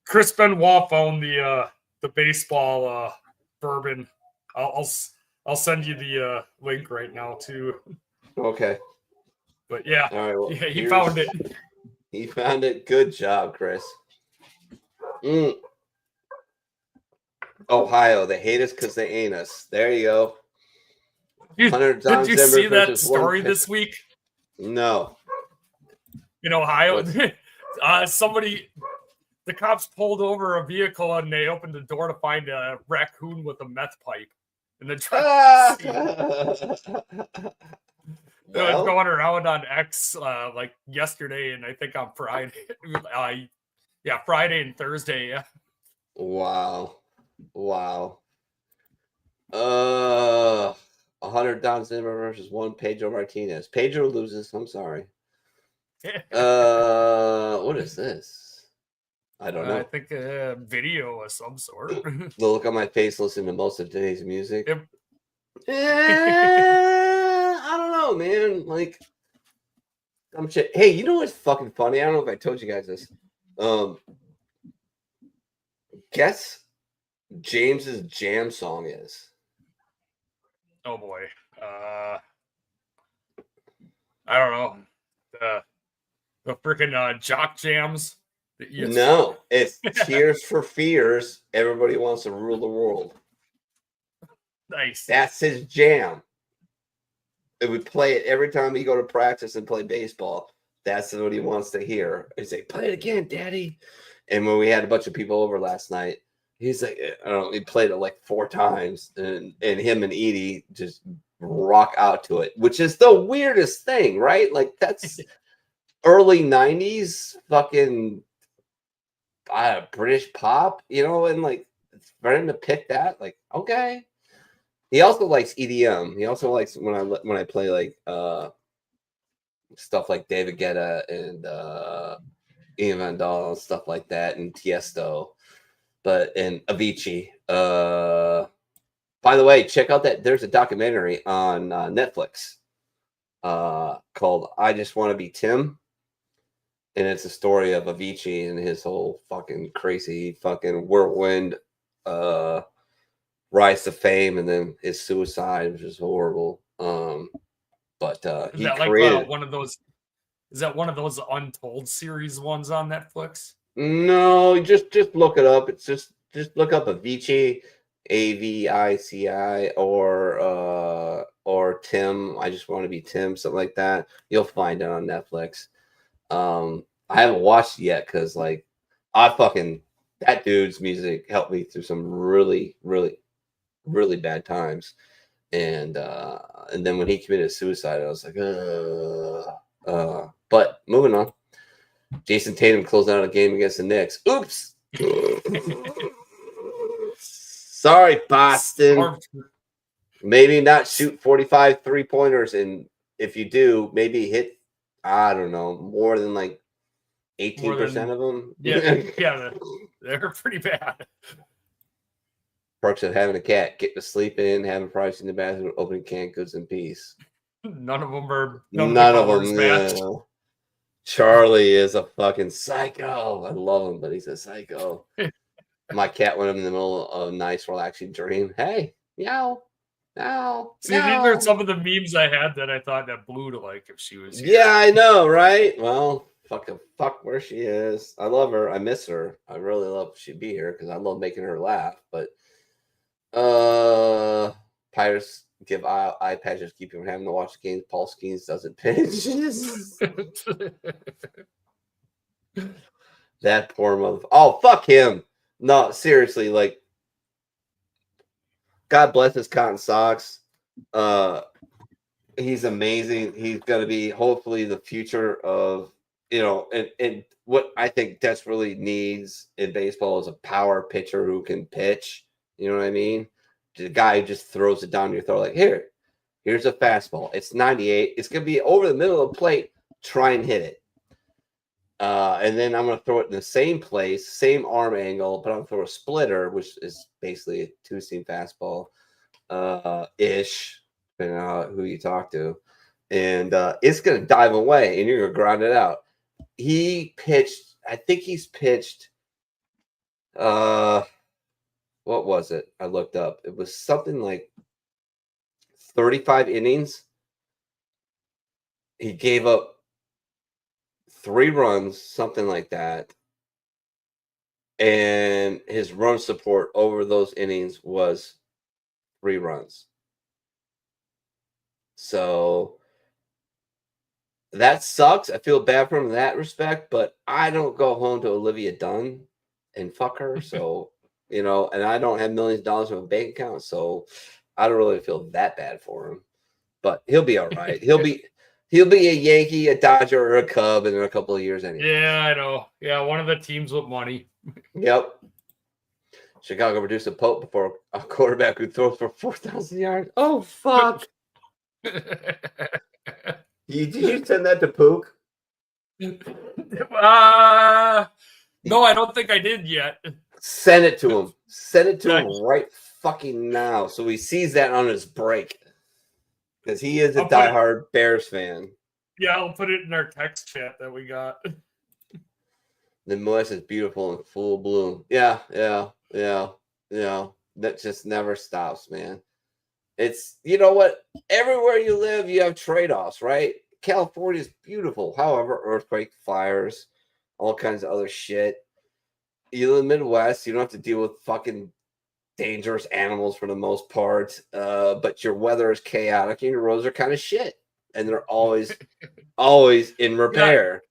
Chris Benoit found the baseball bourbon. I'll send you the link right now too. Okay. But yeah, all right, well, yeah, he found it. He found it. Good job, Chris. Ohio, they hate us because they ain't us. There you go. Did you see that story this week? No. In Ohio, the cops pulled over a vehicle and they opened the door to find a raccoon with a meth pipe. And then it was going around on X like yesterday, and I think on Friday. Friday and Thursday. Yeah. Wow. 100 Don Zimmer versus 1 Pedro Martinez. Pedro loses. I'm sorry. What is this? I don't know. I think a video of some sort. The look on my face listening to most of today's music. Yep. I don't know, man. Like, some shit. Hey, you know what's fucking funny? I don't know if I told you guys this. Guess James's jam song is. Oh boy. I don't know. The freaking jock jams. No, it's Tears for Fears. Everybody wants to rule the world. Nice. That's his jam. It would play it every time he go to practice and play baseball. That's what he wants to hear. He's like, play it again, Daddy. And when we had a bunch of people over last night, he's like, I don't know, he played it like 4 times, and him and Edie just rock out to it, which is the weirdest thing, right? Like, that's early 90s fucking British pop, you know, and like for him to pick that, like, okay. He also likes EDM. He also likes when I play like stuff like David Guetta and Ian Van Dahl and stuff like that, and Tiesto, and Avicii. By the way, check out that there's a documentary on Netflix called "I Just Want to Be Tim," and it's a story of Avicii and his whole fucking crazy fucking whirlwind rise to fame, and then his suicide, which is horrible. But he created like one of those. Is that one of those Untold series ones on Netflix? No, just look it up. It's just look up Avicii, Avici, or Tim. I Just Want to Be Tim, something like that. You'll find it on Netflix. I haven't watched it yet because like that dude's music helped me through some really, really, really bad times, and then when he committed suicide, I was like, but moving on. Jason Tatum closed out a game against the Knicks. Oops. Sorry, Boston. Maybe not shoot 45 3-pointers, and if you do, maybe hit, I don't know, more than like 18% of them. Yeah, they're pretty bad. Perks of having a cat, getting to sleep in, having privacy in the bathroom, opening canned goods in peace. None of them are. None of them. No. Charlie is a fucking psycho. I love him, but he's a psycho. My cat went in the middle of a nice, relaxing dream. Hey, meow, meow. See, these are some of the memes I had that I thought that Blue to like if she was here. Yeah, I know, right? Well, fuck where she is. I love her. I miss her. I really love she'd be here because I love making her laugh. But Pirates give eye patches, keep him having to watch the games. Paul Skeens doesn't pitch. That poor motherfucker. Oh, fuck him. No, seriously, like, God bless his cotton socks. He's amazing. He's going to be hopefully the future of, and what I think desperately needs in baseball is a power pitcher who can pitch. You know what I mean? The guy who just throws it down your throat like, here's a fastball. It's 98. It's going to be over the middle of the plate. Try and hit it. And then I'm going to throw it in the same place, same arm angle, but I'm going to throw a splitter, which is basically a two-seam fastball ish, depending on who you talk to. And it's going to dive away, and you're going to ground it out. He pitched, I think he's pitched, what was it? I looked up. It was something like 35 innings. He gave up 3 runs, something like that. And his run support over those innings was 3 runs. So that sucks. I feel bad for him in that respect, but I don't go home to Olivia Dunn and fuck her. So, and I don't have millions of dollars in my bank account. So I don't really feel that bad for him, but he'll be all right. He'll be a Yankee, a Dodger, or a Cub in a couple of years anyway. Yeah, I know. Yeah, one of the teams with money. Yep. Chicago produced a Pope before a quarterback who throws for 4,000 yards. Oh, fuck. Did you send that to Pook? No, I don't think I did yet. Send it to him. Send it to him right fucking now so he sees that on his break. Because he is a diehard Bears fan. Yeah, I'll put it in our text chat that we got. The Moist is beautiful in full bloom. Yeah. That just never stops, man. It's, you know what? Everywhere you live, you have trade-offs, right? California is beautiful. However, earthquake, fires, all kinds of other shit. You live in the Midwest, you don't have to deal with fucking dangerous animals for the most part, but your weather is chaotic and your roads are kind of shit, and they're always in repair.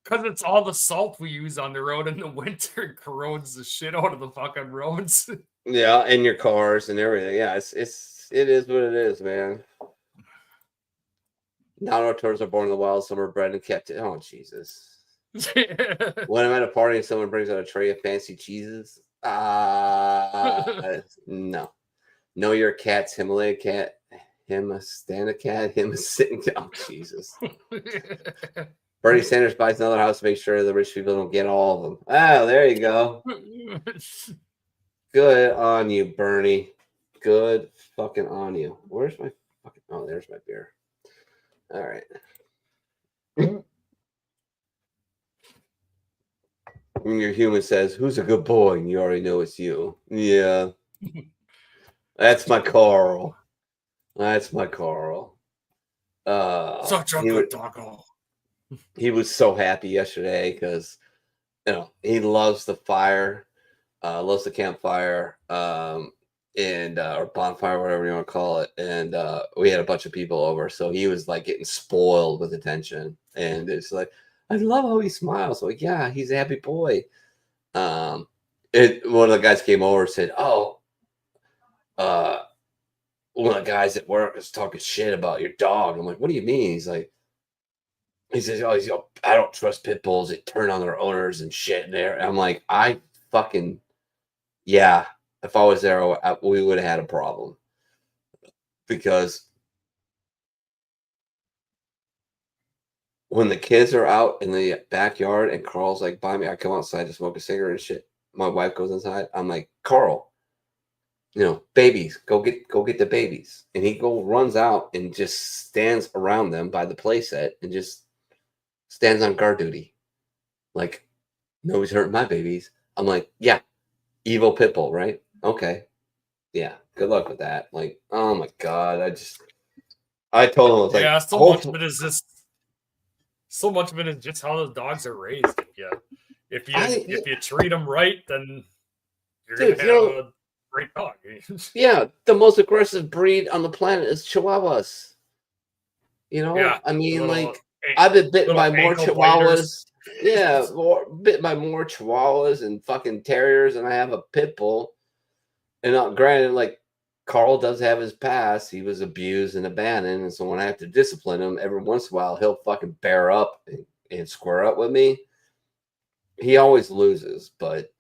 Because it's all the salt we use on the road in the winter. It corrodes the shit out of the fucking roads. Yeah, and your cars and everything. Yeah, it is what it is, man. Not all turtles are born in the wild. Some are bred and kept. Oh, Jesus. When I'm at a party and someone brings out a tray of fancy cheeses, no. Know your cat's Himalaya cat, him a stand-up cat, him a sitting down. Jesus. Bernie Sanders buys another house to make sure the rich people don't get all of them. Oh, there you go. Good on you, Bernie. Good fucking on you. Where's my fucking... Oh, there's my beer. All right. When your human says, "Who's a good boy?" and you already know it's you. Yeah. That's my Carl. Such a good doggo. He was so happy yesterday because, he loves the fire, loves the campfire, and or bonfire, whatever you want to call it. And we had a bunch of people over, so he was like getting spoiled with attention. And it's like, I love how he smiles. Like, yeah, he's a happy boy. One of the guys came over and said, one of the guys at work is talking shit about your dog. I'm like, what do you mean? He says, I don't trust pit bulls. They turn on their owners and shit in there. And I'm like, yeah, if I was there, we would have had a problem. Because when the kids are out in the backyard and Carl's like by me, I come outside to smoke a cigarette and shit. My wife goes inside. I'm like, Carl, babies, go get the babies. And he runs out and just stands around them by the playset and just stands on guard duty. Like, nobody's hurting my babies. I'm like, yeah, evil pit bull, right? Okay. Yeah, good luck with that. Like, oh my God. I told him, I was like, yeah, so much of it is just so much of it is just how the dogs are raised. If you treat them right, then you're gonna have a great dog. Yeah, the most aggressive breed on the planet is Chihuahuas. You know, Yeah, I mean, little like I've been bitten by more ankle Chihuahuas. biters. Yeah, bitten by more Chihuahuas and fucking terriers, and I have a pit bull. And granted, like Carl does have his past. He was abused and abandoned, and so when I have to discipline him, every once in a while he'll fucking bear up and square up with me. He always loses, but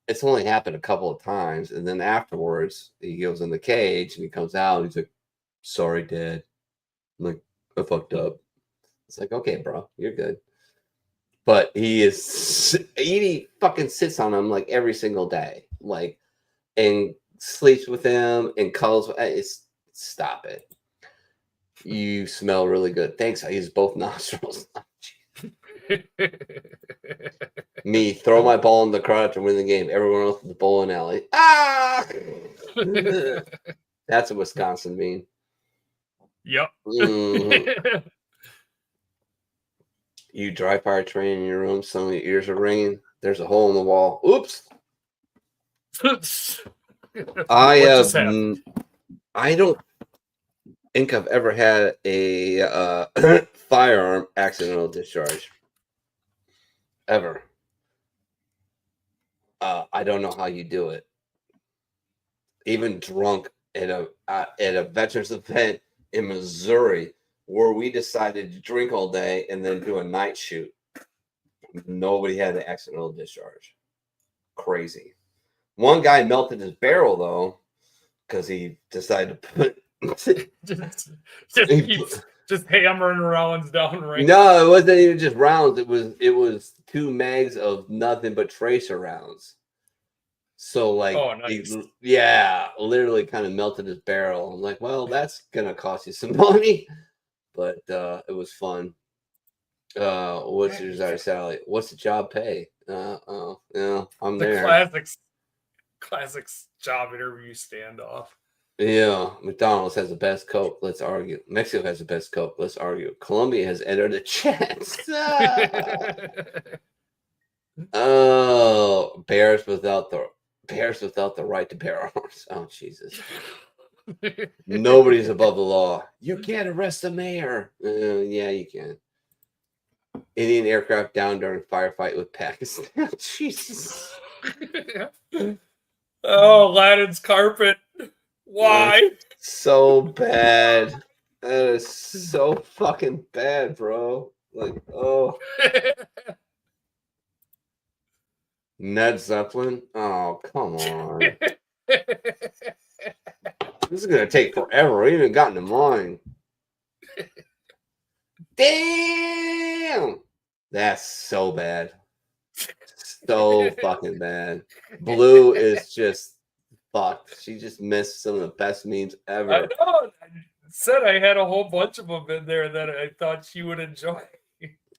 it's only happened a couple of times, and then afterwards he goes in the cage and he comes out and he's like, "Sorry, Dad. I'm like, I fucked up." It's like, okay, bro, you're good. But he fucking sits on him like every single day, like, and sleeps with him and cuddles. Stop it. You smell really good. Thanks. I use both nostrils. Me, throw my ball in the crowd to win the game. Everyone else with the bowling alley. Ah! That's a Wisconsin meme. Yep. Mhm. You dry fire train in your room, some of your ears are ringing. There's a hole in the wall. Oops. I don't think I've ever had a firearm accidental discharge. Ever. I don't know how you do it. Even drunk at a veterans event in Missouri, where we decided to drink all day and then do a night shoot. Nobody had an accidental discharge. Crazy. One guy melted his barrel though, because he decided to put just hammering rounds down right. No, it wasn't even just rounds. It was 2 mags of nothing but tracer rounds. So like, nice. Literally kind of melted his barrel. I'm like, well, that's gonna cost you some money. But it was fun. What's your desired salary? What's the job pay? I'm there. Classics job interview standoff. Yeah, McDonald's has the best Coke. Let's argue. Mexico has the best Coke. Let's argue. Colombia has entered the chat. Oh, bears without the right to bear arms. Oh, Jesus. Nobody's above the law. You can't arrest the mayor. Yeah, you can. Indian aircraft down during firefight with Pakistan. Jesus. Oh, Aladdin's carpet. Why? That's so bad. That is so fucking bad, bro. Like, oh. Ned Zeppelin? Oh, come on. This is going to take forever. We haven't gotten to mine. Damn! That's so bad. So fucking bad. Blue is just fucked. She just missed some of the best memes ever. I know. I said I had a whole bunch of them in there that I thought she would enjoy.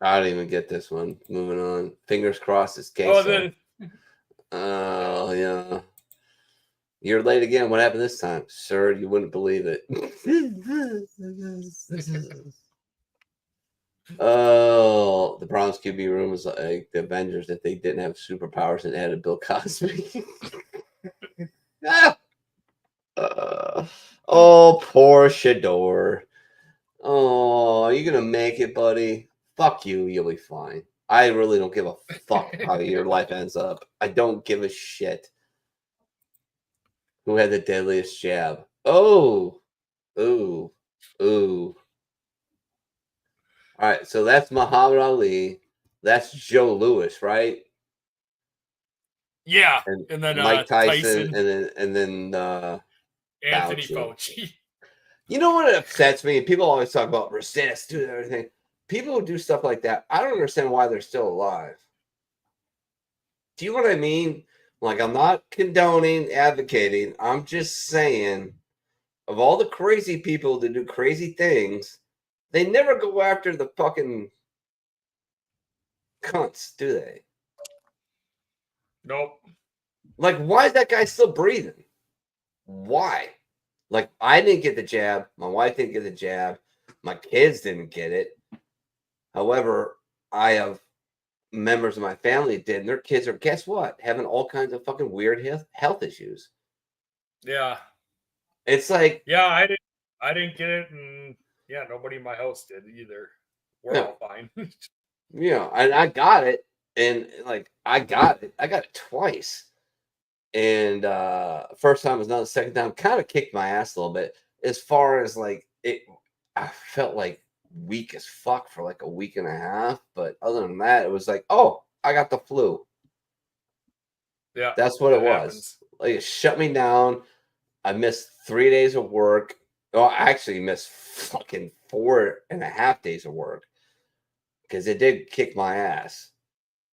I didn't even get this one. Moving on. Fingers crossed it's queso. Oh, yeah. You're late again. What happened this time? Sir, you wouldn't believe it. Oh, the Browns QB room was like the Avengers if they didn't have superpowers and added Bill Cosby. Oh, poor Shador. Oh, are you going to make it, buddy? Fuck you. You'll be fine. I really don't give a fuck how your life ends up. I don't give a shit. Who had the deadliest jab? Oh. Ooh. Ooh. All right, so that's Muhammad Ali. That's Joe Louis, right? Yeah, and then Mike Tyson, and then Anthony Fauci. You know what upsets me? People always talk about resist, do everything. People who do stuff like that, I don't understand why they're still alive. Do you know what I mean? Like, I'm not condoning, advocating. I'm just saying, of all the crazy people that do crazy things, they never go after the fucking cunts, do they? Nope. Like, why is that guy still breathing? Why? Like, I didn't get the jab. My wife didn't get the jab. My kids didn't get it. However, I have members of my family that did, and their kids are, guess what, having all kinds of fucking weird health issues. Yeah. It's like, yeah, I didn't get it, and yeah, nobody in my house did either. We're all fine. And I got it, and like I got it twice. And first time was not, the second time kind of kicked my ass a little bit. As far as like it, I felt like weak as fuck for like a week and a half. But other than that, it was like, oh, I got the flu. Yeah, that's what it was. Happens. Like it shut me down. I missed 3 days of work. Oh, I actually missed fucking 4.5 days of work because it did kick my ass.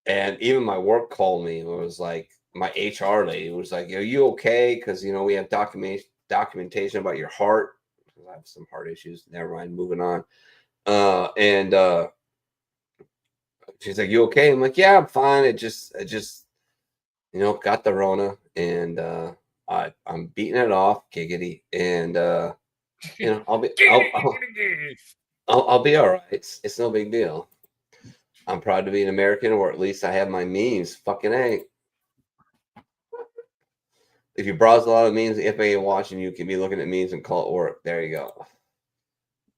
And even my work called me. It was like, my HR lady was like, "Are you okay? Because we have documentation about your heart. I have some heart issues. Never mind. Moving on." And she's like, "You okay?" I'm like, "Yeah, I'm fine. I just got the Rona, and I'm beating it off, giggity, and I'll be all right. It's no big deal. I'm proud to be an American, or at least I have my memes. Fucking A. If you browse a lot of memes, if I ain't watching, you can be looking at memes and call it work. There you go.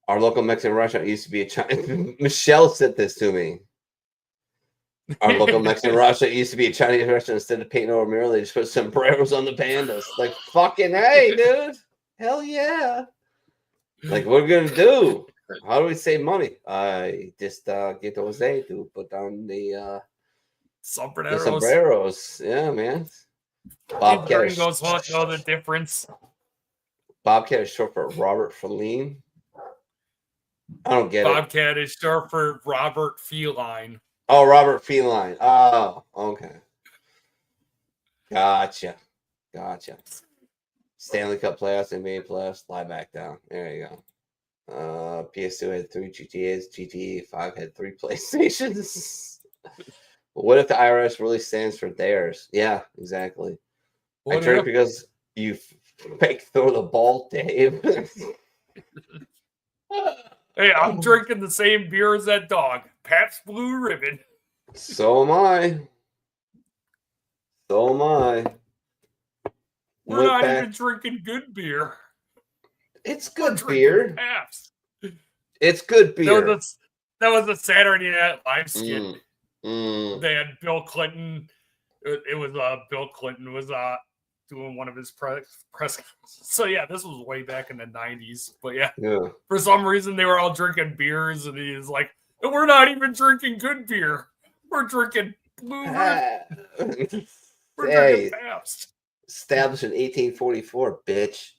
Our local Mexican restaurant used to be a Chinese. Michelle said this to me. Our local Mexican restaurant used to be a Chinese restaurant. Instead of painting over mural, they just put sombreros on the pandas. Like, fucking hey, dude. Hell yeah. Like, what are we going to do? How do we save money? I just get Jose to put on the sombreros. Yeah, man. Bobcat Gringos won't know the difference. Bobcat is short for Robert Feline. I don't get Bobcat is short for Robert Feline. Oh, Robert Feline. Oh, okay. Gotcha. Stanley Cup playoffs, NBA playoffs, lie back down. There you go. PS2 had 3 GTAs, GTA 5 had 3 PlayStations. What if the IRS really stands for theirs? Yeah, exactly. I drink because you fake throw the ball, Dave. Hey, I'm drinking the same beer as that dog, Pabst Blue Ribbon. So am I. We're not even drinking good beer. It's good beer. Pabst. It's good beer. That was a Saturday Night Live skit. They had Bill Clinton. It was Bill Clinton was doing one of his press. So yeah, this was way back in the 90s. But yeah, for some reason they were all drinking beers, and he's like, "We're not even drinking good beer. We're drinking Blue Ribbon. We're drinking Pabst." Established in 1844, bitch.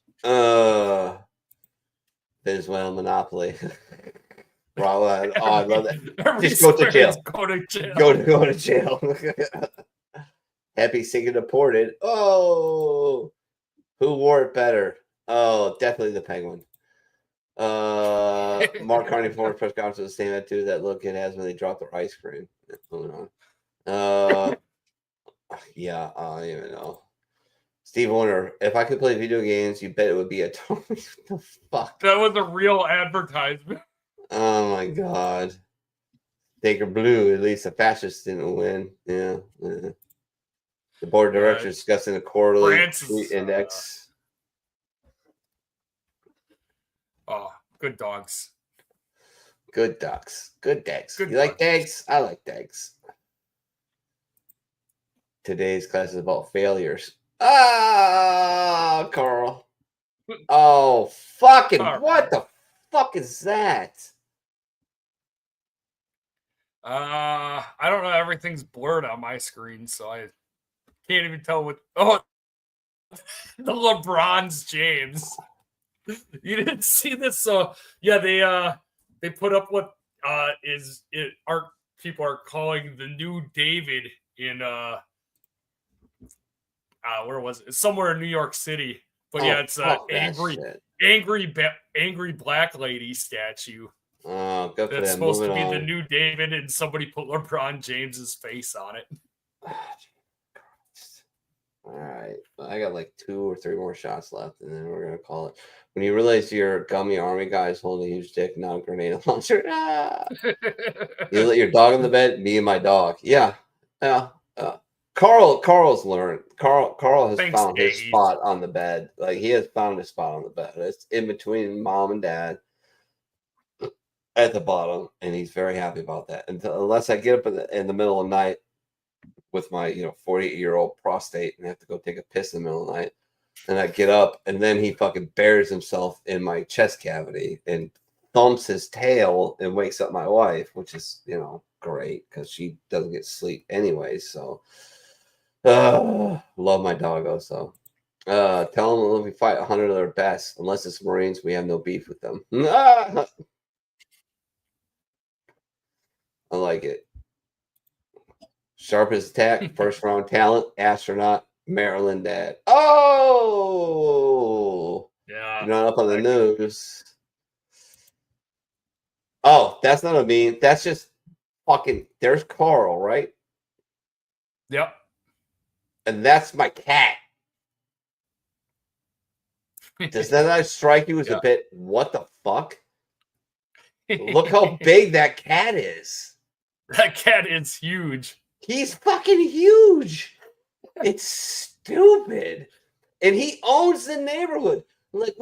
Venezuelan monopoly. Wow, I love that. Just go to jail. Go to jail. Go to jail. Happy sinking deported. Oh, who wore it better? Oh, definitely the Penguin. Mark Carney former press conference was the same attitude that little kid has when they drop their ice cream. Moving on. Yeah, I don't even know. Steve Warner, if I could play video games, you bet it would be a What the fuck? That was a real advertisement. Oh my god. Taker Blue, at least the fascists didn't win. Yeah. The board of directors discussing the quarterly tweet index. Oh, good dogs. Good ducks. Good dags. You like dags? I like dags. Today's class is about failures. Ah, Carl. Oh, fucking, what the fuck is that? I don't know. Everything's blurred on my screen, so I can't even tell what. Oh, the LeBron's James. You didn't see this, so yeah, they put up what people are calling the new David in where was it? Somewhere in New York City. But yeah, it's angry black lady statue. Oh, good for That's them. supposed Moving to be on. the new David, and somebody put LeBron James's face on it. All right. I got like 2 or 3 more shots left, and then we're going to call it. When you realize your gummy army guy is holding a huge dick, not a grenade launcher. You let your dog on the bed, me and my dog. Yeah. Carl's learned. Carl has found his spot on the bed. Like, he has found his spot on the bed. It's in between mom and dad at the bottom, and he's very happy about that. Unless I get up in the middle of the night with my 48-year-old prostate and have to go take a piss in the middle of the night, and I get up, and then he fucking buries himself in my chest cavity and thumps his tail and wakes up my wife, which is great because she doesn't get sleep anyway. So love my doggo. So tell them let me fight 100 of their best. Unless it's Marines, we have no beef with them. I like it. Sharpest attack, first round talent, astronaut, Maryland dad. Oh, yeah. Not up on the news. Oh, that's not a meme. That's just fucking. There's Carl, right? Yep. And that's my cat. Does that not strike you as a bit? What the fuck? Look how big that cat is. That cat is huge. He's fucking huge. It's stupid. And he owns the neighborhood. Like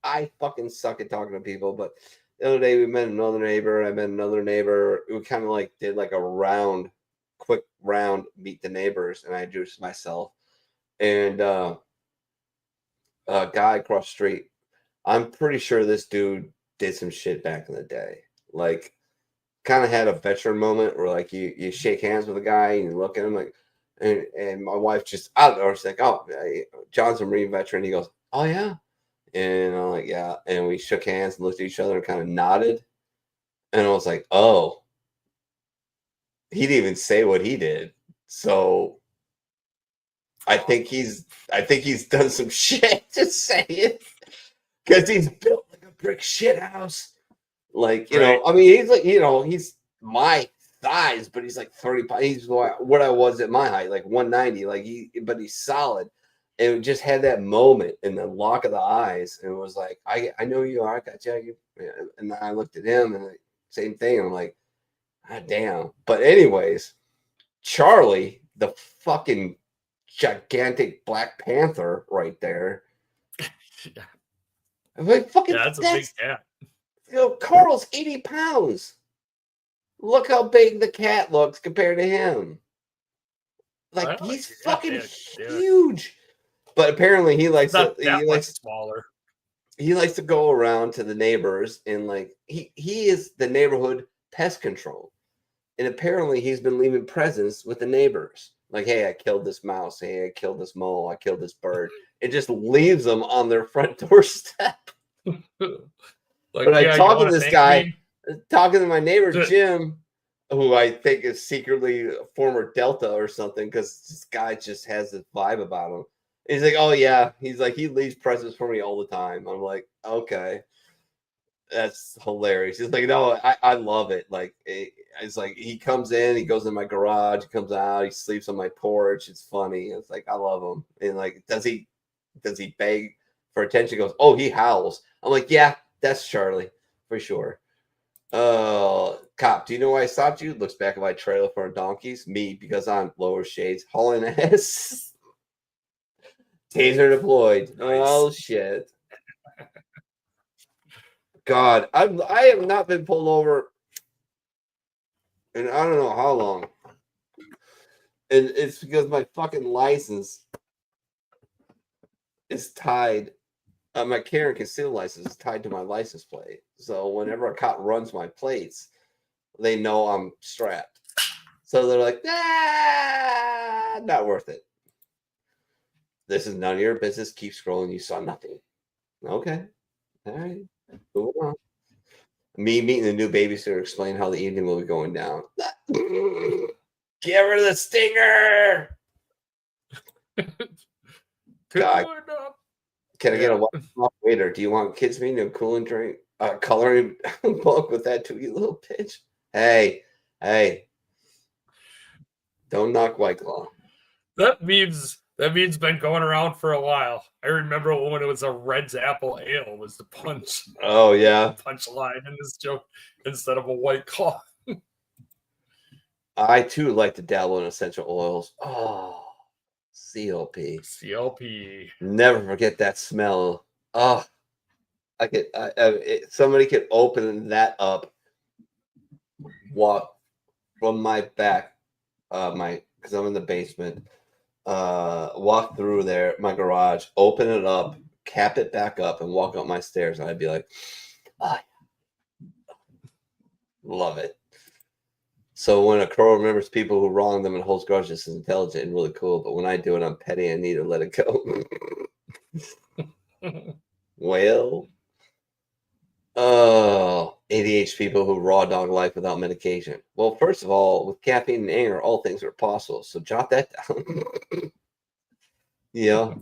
I fucking suck at talking to people, but the other day we met another neighbor. I met another neighbor. We kind of like did like a quick round, meet the neighbors, and I introduced myself. And a guy across the street, I'm pretty sure this dude did some shit back in the day. Like, kind of had a veteran moment where like you shake hands with a guy and you look at him like, and my wife just out of the door, she's like, oh, John's a Marine veteran. He goes, oh yeah. And I'm like, yeah. And we shook hands and looked at each other and kind of nodded. And I was like, oh, he didn't even say what he did. So I think he's done some shit to say it, because he's built like a brick shit house. Like, I mean, he's like, he's my size, but he's like 30 pounds. He's what I was at my height, like 190. But he's solid. And just had that moment in the lock of the eyes, and it was like, I know you are. I got you. And I looked at him, and same thing. I'm like, ah, damn. But anyways, Charlie, the fucking gigantic Black Panther, right there. I'm like, fucking, that's a big cat. Carl's 80 pounds. Look how big the cat looks compared to him. Like, he's fucking huge. But apparently he likes smaller. He likes to go around to the neighbors, and like he is the neighborhood pest control. And apparently he's been leaving presents with the neighbors. Like, hey, I killed this mouse. Hey, I killed this mole. I killed this bird. It just leaves them on their front doorstep. But I talked to this guy, talking to my neighbor, Jim, who I think is secretly a former Delta or something, because this guy just has this vibe about him. He's like, oh, yeah. He's like, he leaves presents for me all the time. I'm like, okay. That's hilarious. He's like, no, I love it. Like, it's like he comes in, he goes in my garage, he comes out, he sleeps on my porch. It's funny. It's like, I love him. And like, does he beg for attention? He goes, oh, he howls. I'm like, yeah, that's Charlie for sure. Cop, do you know why I stopped you? Looks back at my trailer for donkeys. Me, because I'm lower shades hauling ass. Taser deployed. Nice. Oh shit. God, I have not been pulled over in I don't know how long. And it's because my fucking license is tied. My carry and conceal license is tied to my license plate. So whenever a cop runs my plates, they know I'm strapped. So they're like, not worth it. This is none of your business. Keep scrolling. You saw nothing. Okay. All right. Move on. Me meeting the new babysitter, explain how the evening will be going down. Get rid of the stinger. God. Can I get a waiter? Do you want kids meeting a cooling drink? Coloring book with that too, you little bitch. Hey. Don't knock White Claw. That meme's That meme's been going around for a while. I remember when it was a Red's Apple Ale was the punch. Oh yeah, punch line in this joke instead of a White Claw. I too like to dabble in essential oils. Oh, CLP. Never forget that smell. Oh, somebody could open that up, walk from my back, because I'm in the basement. Walk through there, my garage, open it up, cap it back up, and walk up my stairs, and I'd be like, love it. So when a crow remembers people who wronged them and holds grudges, is intelligent and really cool. But when I do it, I'm petty and need to let it go. Well, ADHD people who raw dog life without medication. Well, first of all, with caffeine and anger, all things are possible. So jot that down. Yeah.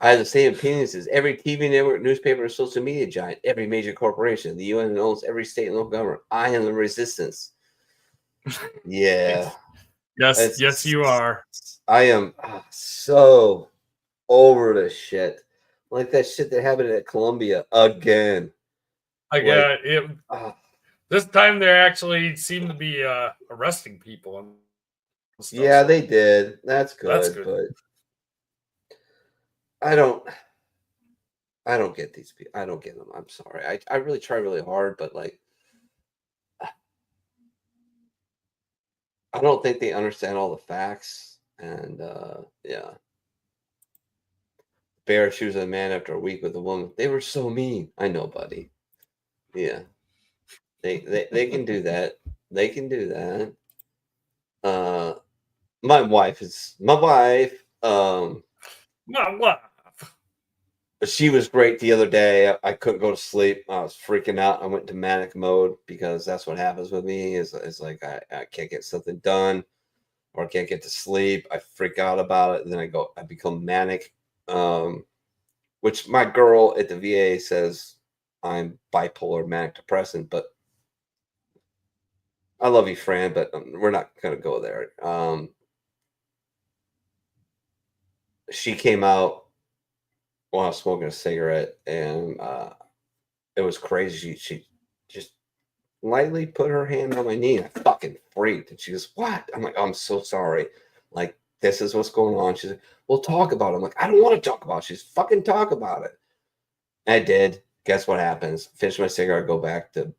I have the same opinions as every TV network, newspaper, and social media giant, every major corporation, the UN owns every state and local government. I am the resistance. Yeah. Yes, you are. I am so over the shit. Like that shit that happened at Columbia again. This time they actually seem to be arresting people. And stuff, yeah, they did. That's good. But I don't get these people. I don't get them. I'm sorry. I really try really hard, but like, I don't think they understand all the facts. And yeah. Bear choosing a man after a week with a woman. They were so mean. I know, buddy. Yeah. They can do that. They can do that. My wife. She was great the other day. I couldn't go to sleep. I was freaking out. I went to manic mode because that's what happens with me. Is like I can't get something done, or I can't get to sleep. I freak out about it, and then I become manic. Which my girl at the VA says I'm bipolar manic depressant, but I love you, Fran, but we're not going to go there. She came out while I was smoking a cigarette, and it was crazy. She just lightly put her hand on my knee, and I fucking freaked. And she goes, "What?" I'm like, "I'm so sorry. Like, this is what's going on." She's like, "We'll talk about it." I'm like, "I don't want to talk about it." She's fucking talk about it. And I did. Guess what happens? Finish my cigarette, go back to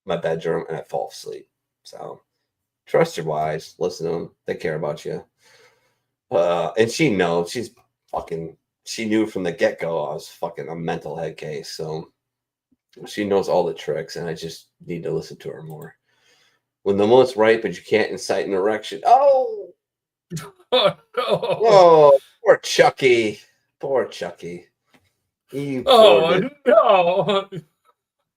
my bedroom, and I fall asleep. So trust your wives. Listen to them. They care about you. And she knows. She knew from the get-go I was fucking a mental head case. So she knows all the tricks, and I just need to listen to her more. When the moment's right, but you can't incite an erection. Oh, no. Oh, poor Chucky. Poor Chucky. No.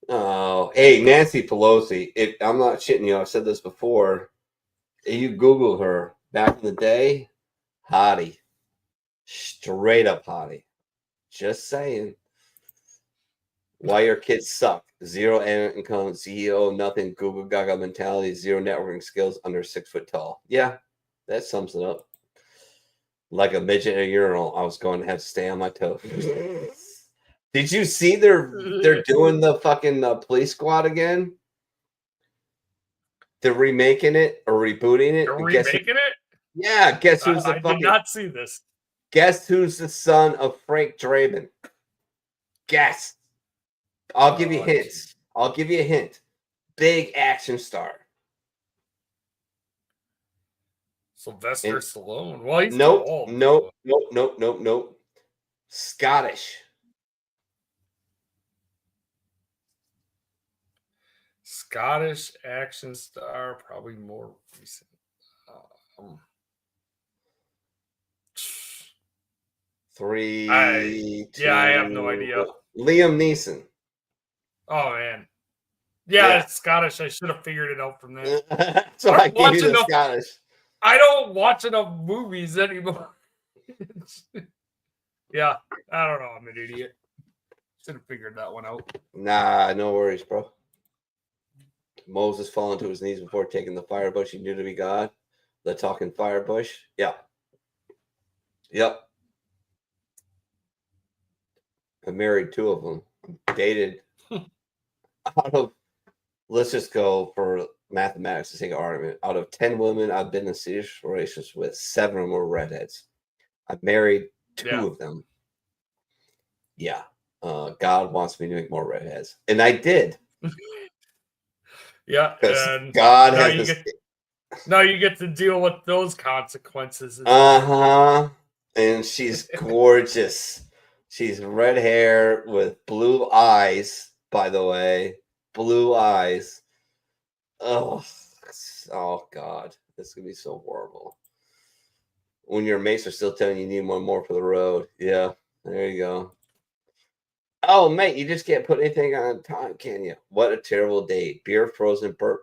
Oh, hey, Nancy Pelosi. I'm not shitting you. I've said this before. You Google her back in the day, hottie. Straight up hottie. Just saying. Why your kids suck. Zero income, CEO, nothing, Google Gaga mentality, zero networking skills, under 6 foot tall. Yeah, that sums it up. Like a midget in a urinal, I was going to have to stay on my toes. Did you see they're doing the fucking police squad again? They're remaking it or rebooting it. They're remaking it? Yeah, guess who's the fucking... I did not see this. Guess who's the son of Frank Draven? Guess. I'll give you hints. I'll give you a hint. Big action star. Sylvester Stallone. Well, he's Nope. Scottish. Scottish action star, probably more recent. I have no idea. Liam Neeson. Oh man, yeah, it's Scottish. I should have figured it out from that. So I gave you the Scottish. I don't watch enough movies anymore. Yeah, I don't know. I'm an idiot. Should have figured that one out. Nah, no worries, bro. Moses falling to his knees before taking the fire bush he knew to be God. The talking fire bush. Yeah. Yep. I married 2 of them. Dated out of, let's just go for mathematics to take an argument. Out of 10 women I've been in serious relations with, 7 of them were redheads. I've married 2 of them. Yeah. God wants me to make more redheads. And I did. Yeah. Because God now has now you get to deal with those consequences. And she's gorgeous. She's red hair with blue eyes, by the way. Blue eyes. Oh God. This is going to be so horrible. When your mates are still telling you need one more for the road. Yeah, there you go. Oh, mate, you just can't put anything on time, can you? What a terrible day. Beer frozen, burnt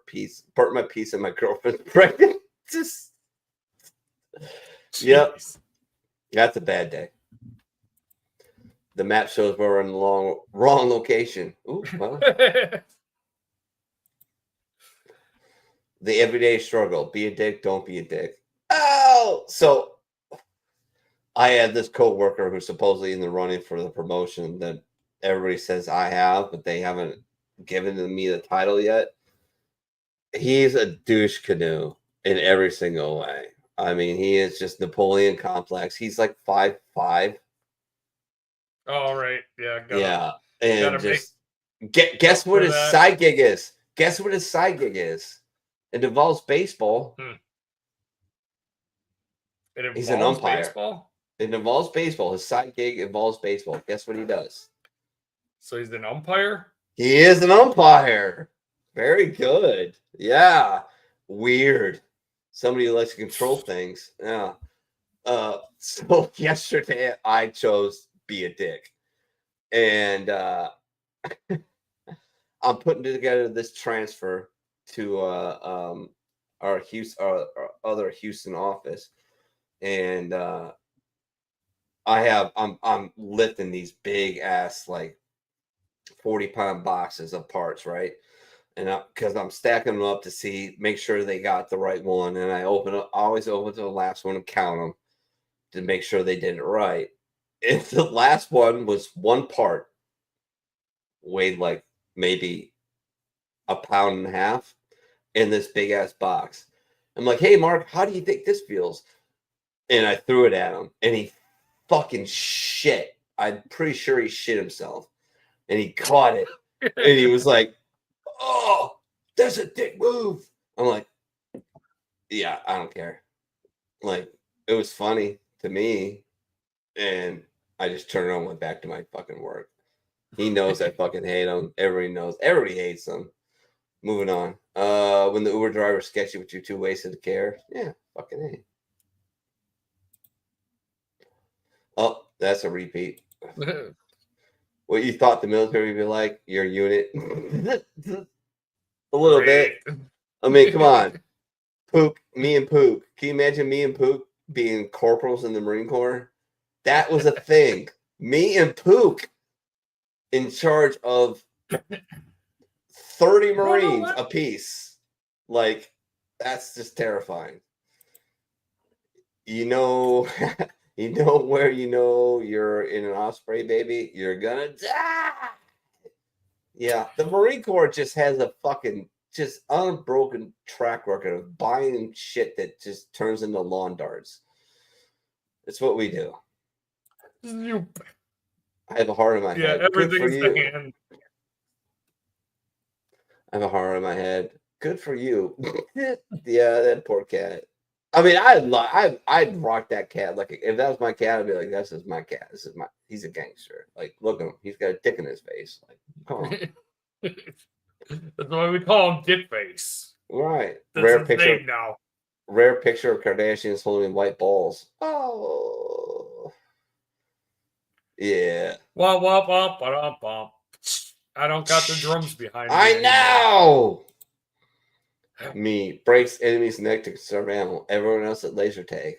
my piece, and my girlfriend's pregnant. Just, yep. That's a bad day. The map shows we're in the wrong location. Ooh, well. The everyday struggle. Be a dick, don't be a dick. Oh, so I had this coworker who's supposedly in the running for the promotion that everybody says I have, but they haven't given me the title yet. He's a douche canoe in every single way. I mean, he is just Napoleon complex. He's like 5'5". All right. Yeah. Yeah. And just guess what his side gig is. Guess what his side gig is. It involves baseball. He's an umpire. Baseball? It involves baseball. His side gig involves baseball. Guess what he does? So he's an umpire? He is an umpire. Very good. Yeah. Weird. Somebody who likes to control things. Yeah. So yesterday I chose be a dick. And I'm putting together this transfer to our other Houston office. And I'm lifting these big ass like 40-pound boxes of parts, right? And because I'm stacking them up to make sure they got the right one, and I always open to the last one and count them to make sure they did it right. If the last one was one part, weighed like maybe 1.5 pounds in this big ass box. I'm like, hey Mark, how do you think this feels? And I threw it at him, and he fucking shit. I'm pretty sure he shit himself, and he caught it, and he was like, "Oh, that's a dick move." I'm like, "Yeah, I don't care." Like, it was funny to me, and I just turned around and went back to my fucking work. He knows I fucking hate him. Everybody knows. Everybody hates him. Moving on. When the Uber driver sketchy with you too wasted to care. Yeah, fucking hate. Oh, that's a repeat. What you thought the military would be like, your unit? A little bit. I mean, come on. Pook, me and Pook. Can you imagine me and Pook being corporals in the Marine Corps? That was a thing. Me and Pook in charge of 30 Marines apiece. Like, that's just terrifying. You know... You know where you're in an Osprey, baby? You're gonna die. Yeah, the Marine Corps just has a fucking just unbroken track record of buying shit that just turns into lawn darts. It's what we do. I have a heart in my head. Yeah, everything's the hand. I have a heart in my head. Good for you. Yeah, that poor cat. I mean, I'd rock that cat. Like, if that was my cat, I'd be like, "This is my cat. He's a gangster. Like, look at him. He's got a dick in his face. Like, come on." That's why we call him Dick Face. Right. That's Rare his picture name now. Rare picture of Kardashians holding white balls. Oh. Yeah. Womp, womp, womp, womp, womp. I don't got the drums behind me. I know. Me breaks enemy's neck to conserve ammo. Everyone else at laser tag.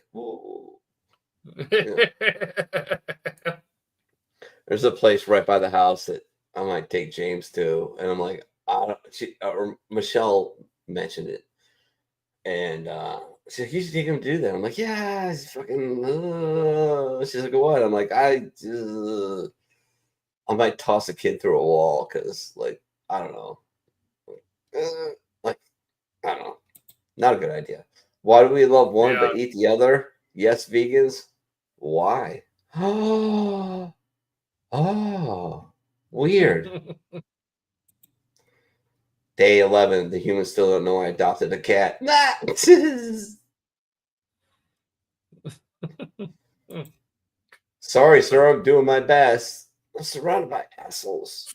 Yeah. There's a place right by the house that I might take James to, and I'm like, or Michelle mentioned it, and She's like, you should take him to do that. I'm like, yeah, he's fucking. She's like, what? I'm like, I might toss a kid through a wall because, like, I don't know. Like, I don't know. Not a good idea. Why do we love one but eat the other? Yes, vegans. Why? Oh, weird. Day 11. The humans still don't know I adopted a cat. Sorry, sir. I'm doing my best. I'm surrounded by assholes.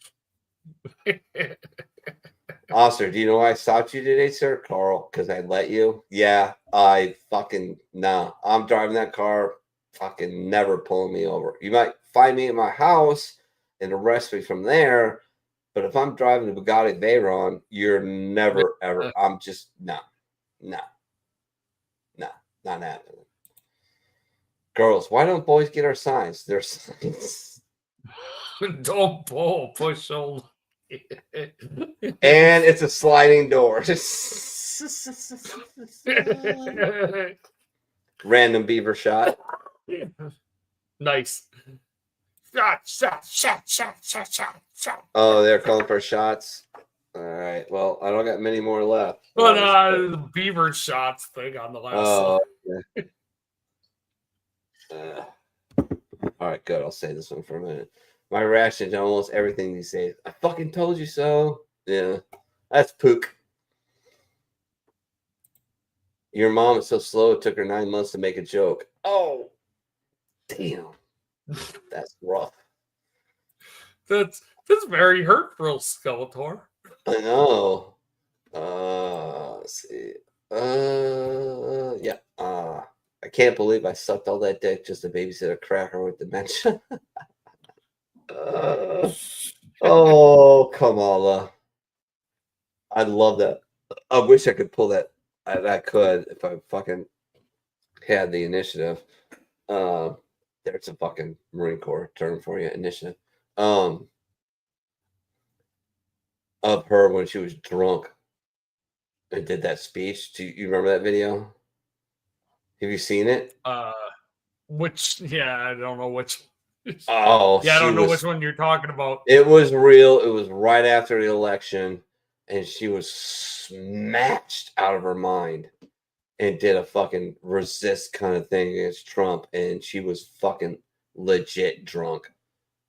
Oscar, do you know why I stopped you today, sir? Carl, because I let you? Yeah, I fucking, no. I'm driving that car, fucking never pulling me over. You might find me in my house and arrest me from there, but if I'm driving a Bugatti Veyron, you're never, ever, I'm just, not happening. Girls, why don't boys get our signs? They're signs. Don't pull, push on. And it's a sliding door. Random beaver shot. Nice. Shot. Oh, they're calling for shots. All right. Well, I don't got many more left. But the beaver shots thing on the last yeah. All right, good. I'll say this one for a minute. My reaction to almost everything these days. I fucking told you so. Yeah, that's pook. Your mom is so slow. It took her 9 months to make a joke. Oh, damn. That's rough. That's very hurtful, Skeletor. I know. Let's see. Yeah. I can't believe I sucked all that dick just to babysit a cracker with dementia. Oh, Kamala. I love that. I wish I could pull that. I could if I fucking had the initiative. There's a fucking Marine Corps term for you, initiative. Of her when she was drunk and did that speech. Do you remember that video? Have you seen it? I don't know which. Oh, yeah, I don't know which one you're talking about. It was real. It was right after the election, and she was smashed out of her mind and did a fucking resist kind of thing against Trump, and she was fucking legit drunk.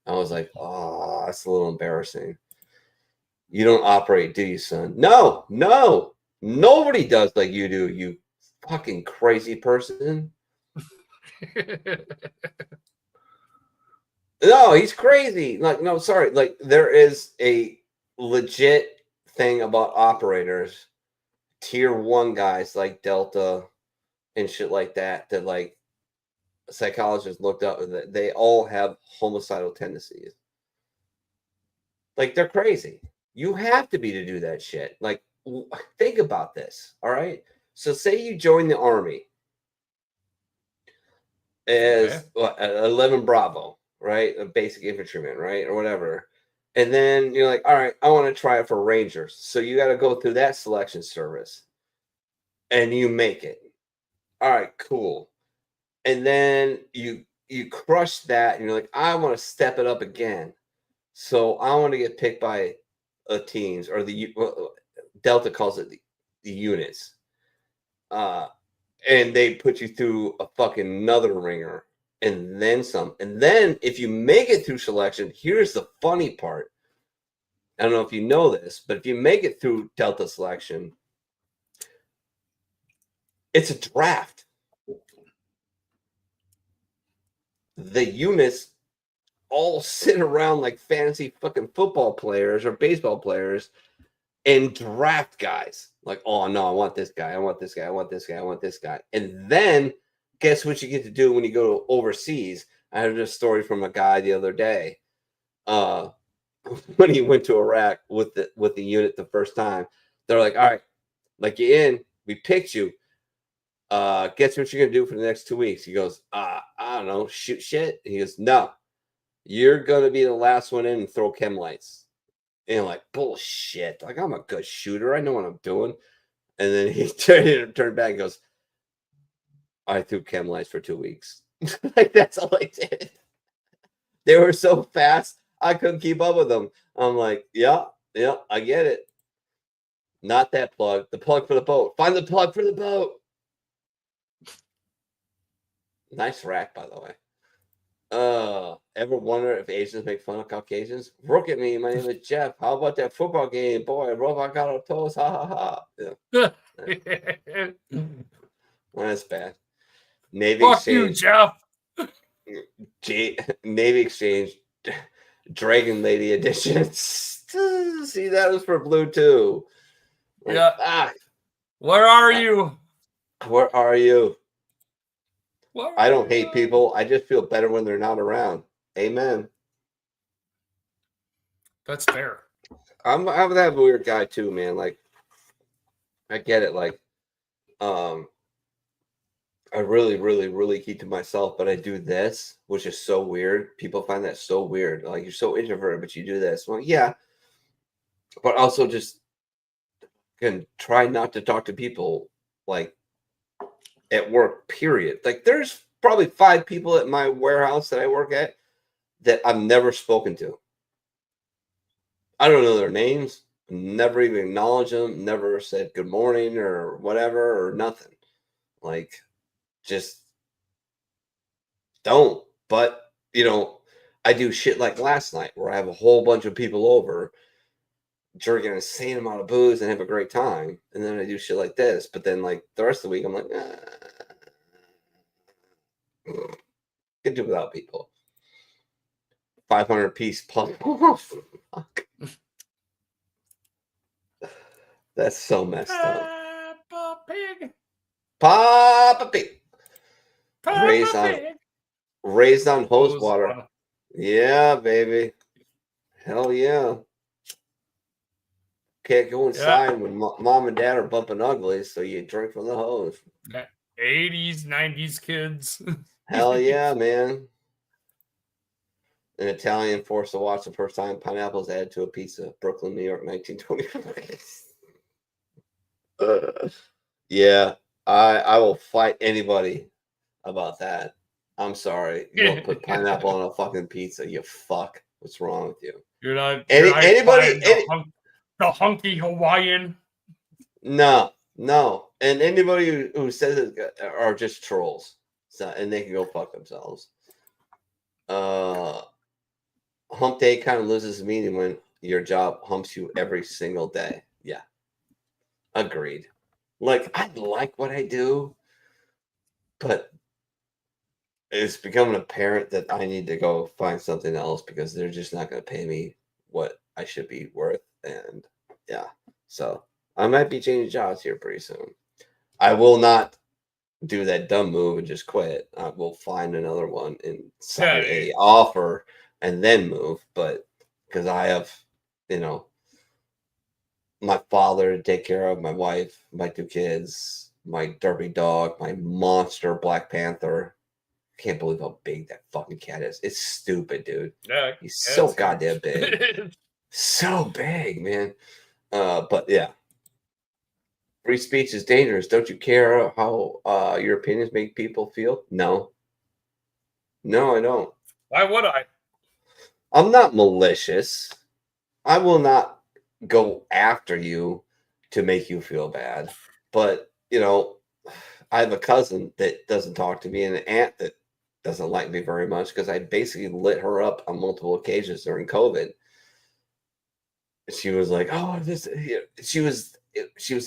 I was like, oh, that's a little embarrassing. You don't operate, do you, son? No, nobody does like you do, you fucking crazy person. No, he's crazy. Like, no, sorry. Like, there is a legit thing about operators, tier 1 guys like Delta and shit like that, that like psychologists looked up that they all have homicidal tendencies. Like, they're crazy. You have to be to do that shit. Like, think about this. All right. So say you join the army as 11 Bravo, right? A basic infantryman, right? Or whatever. And then you're like, all right, I want to try it for Rangers. So you got to go through that selection service and you make it. All right, cool. And then you crush that and you're like, I want to step it up again. So I want to get picked by teams, or Delta calls it the units. And they put you through a fucking another ringer and then some. And then if you make it through selection, here's the funny part. I don't know if you know this, but if you make it through Delta selection, it's a draft. The units all sit around like fantasy fucking football players or baseball players and draft guys. Like, oh no, I want this guy, I want this guy, I want this guy, I want this guy. And then guess what you get to do when you go overseas? I heard a story from a guy the other day. When he went to Iraq with the unit the first time, they're like, all right, like you in, we picked you. Guess what you're gonna do for the next 2 weeks? He goes, I don't know, shoot shit. And he goes, no, you're gonna be the last one in and throw chem lights. And like, bullshit. Like, I'm a good shooter. I know what I'm doing. And then he turned back and goes, I threw chem lights for 2 weeks. Like, that's all I did. They were so fast, I couldn't keep up with them. I'm like, yeah, I get it. Not that plug. The plug for the boat. Find the plug for the boat. Nice rack, by the way. Ever wonder if Asians make fun of Caucasians? Look at me. My name is Jeff. How about that football game? Boy, robot got our toes. Ha ha ha. Yeah. That's bad. Navy Fuck Exchange. you, Jeff. Navy Exchange. Dragon Lady edition. See, that was for blue too. Like, yeah. Where are you? Where are you? Where I don't hate people. I just feel better when they're not around. Amen. That's fair. I'm that weird guy too, man. Like, I get it. Like, I really, really, really keep to myself, but I do this, which is so weird. People find that so weird. Like, you're so introverted, but you do this. Well, yeah, but also just can try not to talk to people like at work, period. Like, there's probably 5 people at my warehouse that I work at that I've never spoken to. I don't know their names, never even acknowledged them, never said good morning or whatever or nothing. Like, just don't. But, you know, I do shit like last night where I have a whole bunch of people over drinking an insane amount of booze and have a great time. And then I do shit like this. But then, like, the rest of the week, I'm like, can do without people. 500 piece puff. Fuck. That's so messed up. Papa Pig. Papa Pig. Papa Raised on hose water. Yeah, baby. Hell yeah. Can't go inside when mom and dad are bumping uglies, so you drink from the hose. 80s, 90s kids. Hell yeah, man. An Italian forced to watch the first time pineapples added to a pizza. Brooklyn, New York, 1925. Yeah, I will fight anybody about that. I'm sorry. You won't put pineapple on a fucking pizza, you fuck. What's wrong with you? You're not anybody the hunky Hawaiian. No. And anybody who says it are just trolls. So, and they can go fuck themselves. Hump day kind of loses meaning when your job humps you every single day. Yeah. Agreed. Like, I like what I do, but it's becoming apparent that I need to go find something else because they're just not going to pay me what I should be worth. And yeah, so I might be changing jobs here pretty soon. I will not do that dumb move and just quit. I will find another one and sign a offer and then move. But because I have, you know, my father to take care of, my wife, my 2 kids, my derby dog, my monster Black Panther. Can't believe how big that fucking cat is. It's stupid, dude. Yeah, he's so goddamn big. So big, man. But yeah. Free speech is dangerous. Don't you care how your opinions make people feel? No, I don't. Why would I? I'm not malicious. I will not go after you to make you feel bad. But, you know, I have a cousin that doesn't talk to me and an aunt that doesn't like me very much because I basically lit her up on multiple occasions during COVID. She was like, oh, she was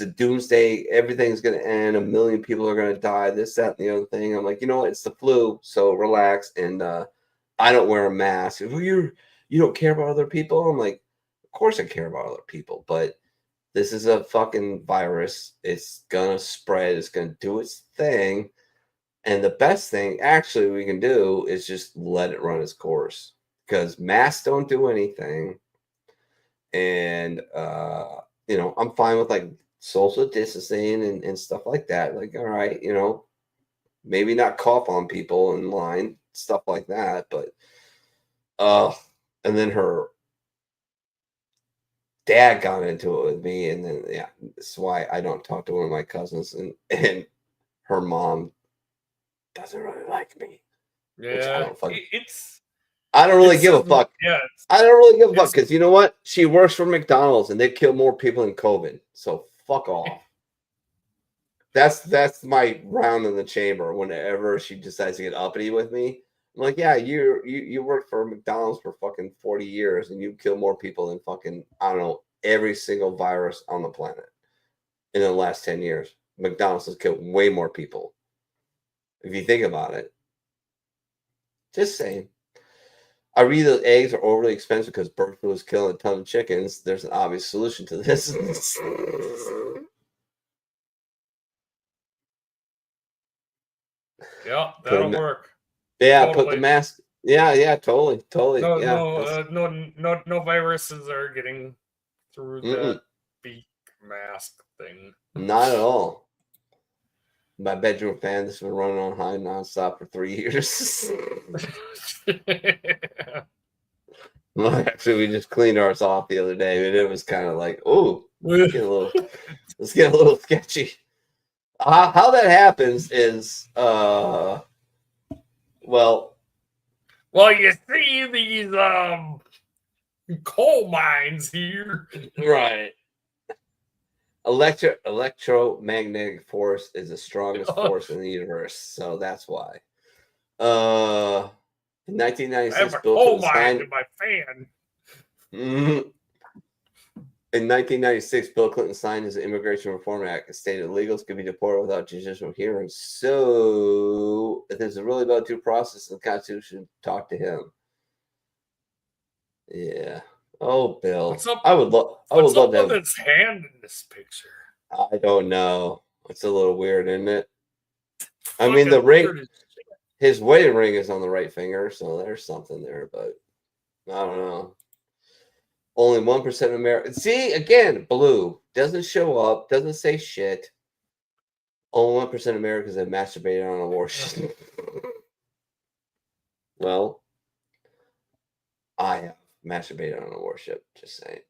a doomsday. Everything's going to end. 1 million people are going to die. This, that, and the other thing. I'm like, you know what? It's the flu. So relax. And I don't wear a mask. Well, you don't care about other people. I'm like, of course I care about other people, but this is a fucking virus. It's going to spread. It's going to do its thing. And the best thing actually we can do is just let it run its course because masks don't do anything. And, you know, I'm fine with like social distancing and stuff like that. Like, all right, you know, maybe not cough on people in line, stuff like that. But, and then her dad got into it with me. And then, yeah, that's why I don't talk to one of my cousins and her mom doesn't really like me. Yeah, I don't really give a fuck. Yeah, I don't really give a fuck because you know what? She works for McDonald's and they kill more people than COVID. So fuck off. That's my round in the chamber. Whenever she decides to get uppity with me, I'm like, yeah, you worked for McDonald's for fucking 40 years and you kill more people than fucking I don't know every single virus on the planet in the last 10 years. McDonald's has killed way more people. If you think about it. Just saying. I read that eggs are overly expensive because bird flu is killing a ton of chickens. There's an obvious solution to this. Yeah, that'll work. Yeah, Totally. put the mask. Yeah, totally. No viruses are getting through the beak mask thing. Not at all. My bedroom fan has been running on high nonstop for 3 years. Well, actually, we just cleaned ours off the other day, and it was kind of like, oh, let's get a little sketchy. How that happens is, well, you see these coal mines here, right? Electromagnetic force is the strongest force in the universe, so that's why. In 1996, I have a Bill coal Clinton mine signed. in my fan. In 1996, Bill Clinton signed his Immigration Reform Act. It stated illegals could be deported without judicial hearings. So, if this is really about due process, the Constitution talk to him. Yeah. Oh, Bill. What's up? I would love to have. His hand in this picture. I don't know. It's a little weird, isn't it? I mean, the ring, his wedding ring is on the right finger, so there's something there, but I don't know. Only 1% of Americans. See, again, blue doesn't show up, doesn't say shit. Only 1% of Americans have masturbated on abortion. Well, I have masturbated on abortion, just saying.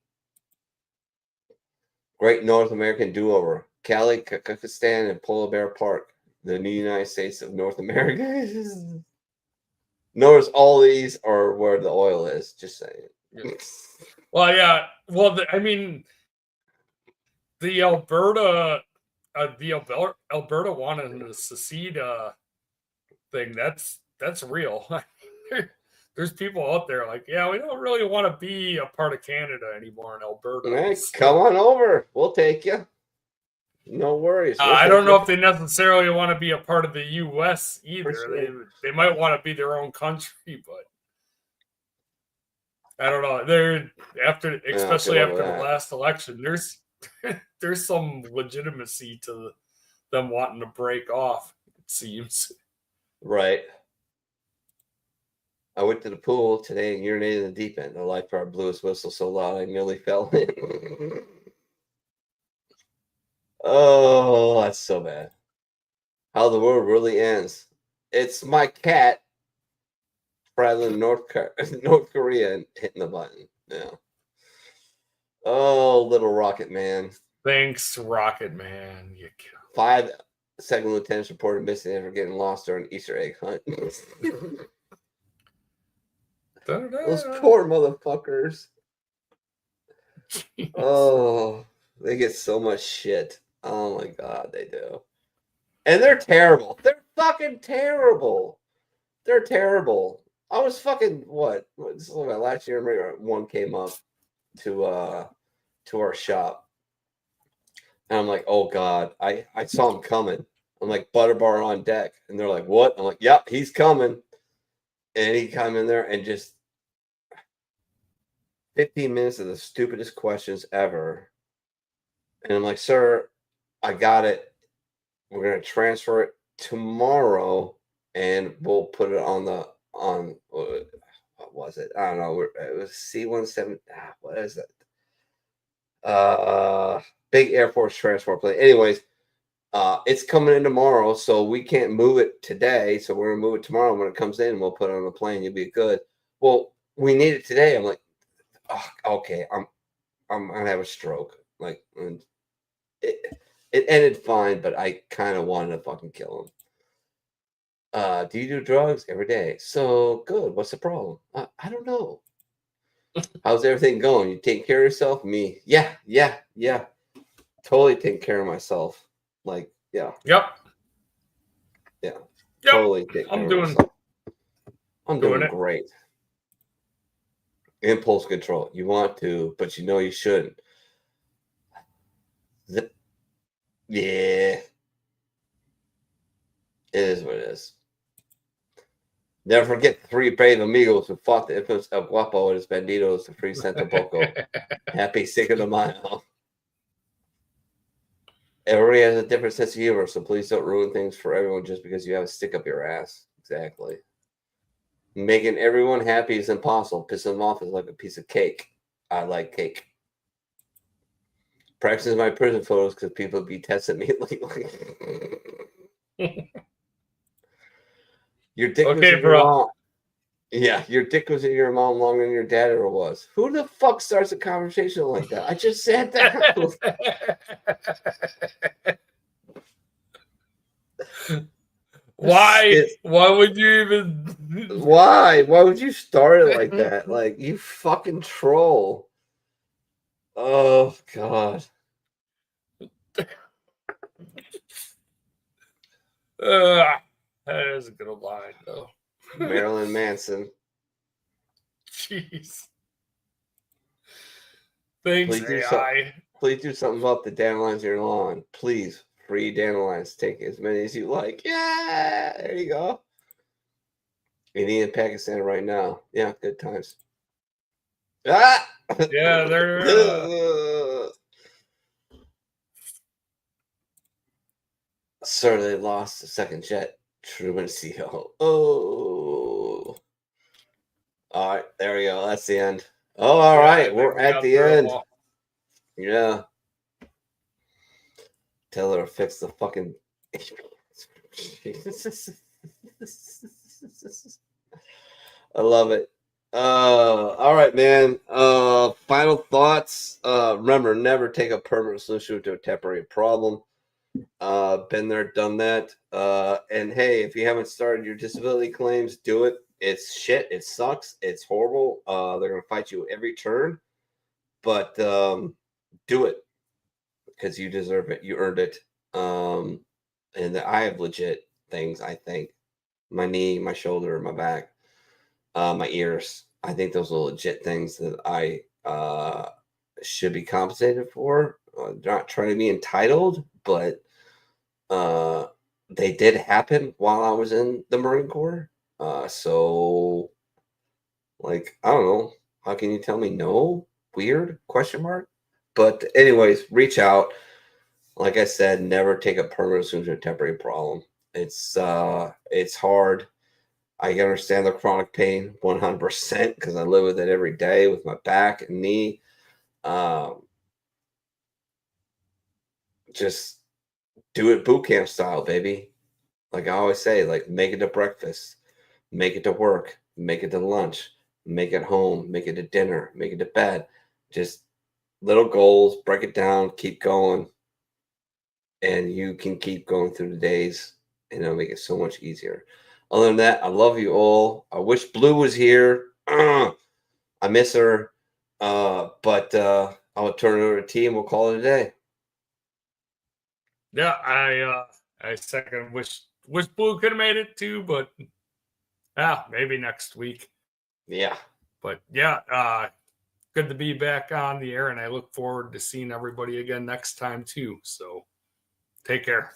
Great North American do-over. Cali, Kazakhstan, and Polar Bear Park. The New United States of North America. Notice all these are where the oil is. Just saying. Well, yeah. Well, I mean, the Alberta wanting to secede thing. That's real. There's people out there like, yeah, we don't really want to be a part of Canada anymore in Alberta. Hey, come on over. We'll take you. No worries. I don't know if they necessarily want to be a part of the U.S. either. Sure. They might want to be their own country, but I don't know. They're especially after the last election, there's some legitimacy to them wanting to break off, it seems. Right. I went to the pool today and urinated in the deep end. The lifeguard blew his whistle so loud I nearly fell in. Oh, that's so bad. How the world really ends. It's my cat traveling North Korea and hitting the button. Yeah. Oh, little Rocket Man. Thanks, Rocket Man. 5 second lieutenants reported missing after getting lost during Easter egg hunt. Those poor motherfuckers. Oh, they get so much shit. Oh my god, they do. And they're terrible. They're fucking terrible. They're terrible. I was fucking what? This is like last year. One came up to our shop, and I'm like, oh god, I saw him coming. I'm like, Butterbar on deck, and they're like, what? I'm like, yep, he's coming. And he come in there and just 15 minutes of the stupidest questions ever. And I'm like, sir, I got it. We're going to transfer it tomorrow and we'll put it on what was it? I don't know. It was C-17. What is it? Big Air Force transport plane. Anyways, it's coming in tomorrow, so we can't move it today. So we're going to move it tomorrow. When it comes in, we'll put it on the plane. You'll be good. Well, we need it today. I'm like, oh, okay, I'm going to have a stroke. Like, it ended fine, but I kind of wanted to fucking kill him. Do you do drugs every day? So good. What's the problem? I don't know. How's everything going? You take care of yourself? Me? Yeah. Totally take care of myself. Like, yeah. Yep. Yeah. Totally take care of myself. I'm doing great. Impulse control. You want to, but you know you shouldn't. Yeah. It is what it is. Never forget the 3 brave amigos who fought the infamous El Guapo and his bandidos to free Santa Poco. Happy Cinco de Mayo. Everybody has a different sense of humor, so please don't ruin things for everyone just because you have a stick up your ass. Exactly. Making everyone happy is impossible. Pissing them off is like a piece of cake. I like cake. Practicing my prison photos because people be testing me lately. Your dick was in your mom. Yeah, your dick was in your mom longer than your dad ever was. Who the fuck starts a conversation like that? I just said that. Why? Why would you even? Why? Why would you start it like that? Like, you fucking troll. Oh God. That is a good line, though. Marilyn Manson. Jeez. Thanks, please do something about the dandelions in your lawn. Please. Free dandelions. Take as many as you like. Yeah. There you go. India and Pakistan right now. Yeah, good times. Ah! Yeah, they're... Sir, they lost the second jet. Truman CO. Oh. All right, there we go. That's the end. Oh, all right. We're at the end. Yeah. Tell her to fix the fucking... I love it. All right, man. Final thoughts. Remember, never take a permanent solution to a temporary problem. Been there, done that. And hey, if you haven't started your disability claims, do it. It's shit. It sucks. It's horrible. They're gonna fight you every turn, but do it because you deserve it. You earned it. And I have legit things. I think my knee, my shoulder, my back, my ears. I think those are legit things that I should be compensated for. Not trying to be entitled, but they did happen while I was in the Marine Corps. So, like, I don't know. How can you tell me no? Weird? Question mark. But anyways, reach out. Like I said, never take a permanent solution to a temporary problem. It's hard. I understand the chronic pain 100% because I live with it every day with my back and knee. Just do it boot camp style, baby. Like I always say, like, make it to breakfast, make it to work, make it to lunch, make it home, make it to dinner, make it to bed. Just little goals, break it down, keep going. And you can keep going through the days and it'll make it so much easier. Other than that, I love you all. I wish Blue was here. I miss her. But I'll turn it over to T and we'll call it a day. Yeah, I second wish Blue could have made it too, but maybe next week. Yeah. But yeah, good to be back on the air, and I look forward to seeing everybody again next time too. So take care.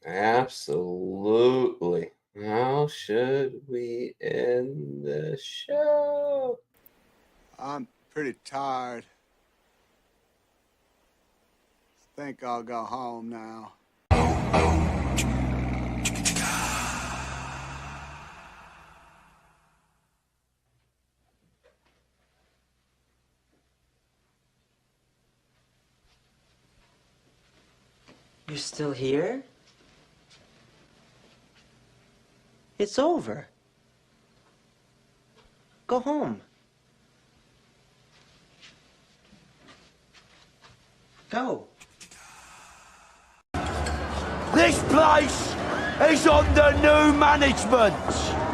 Absolutely. How should we end the show? I'm pretty tired. Think I'll go home now. You're still here? It's over. Go home. Go. This place is under new management.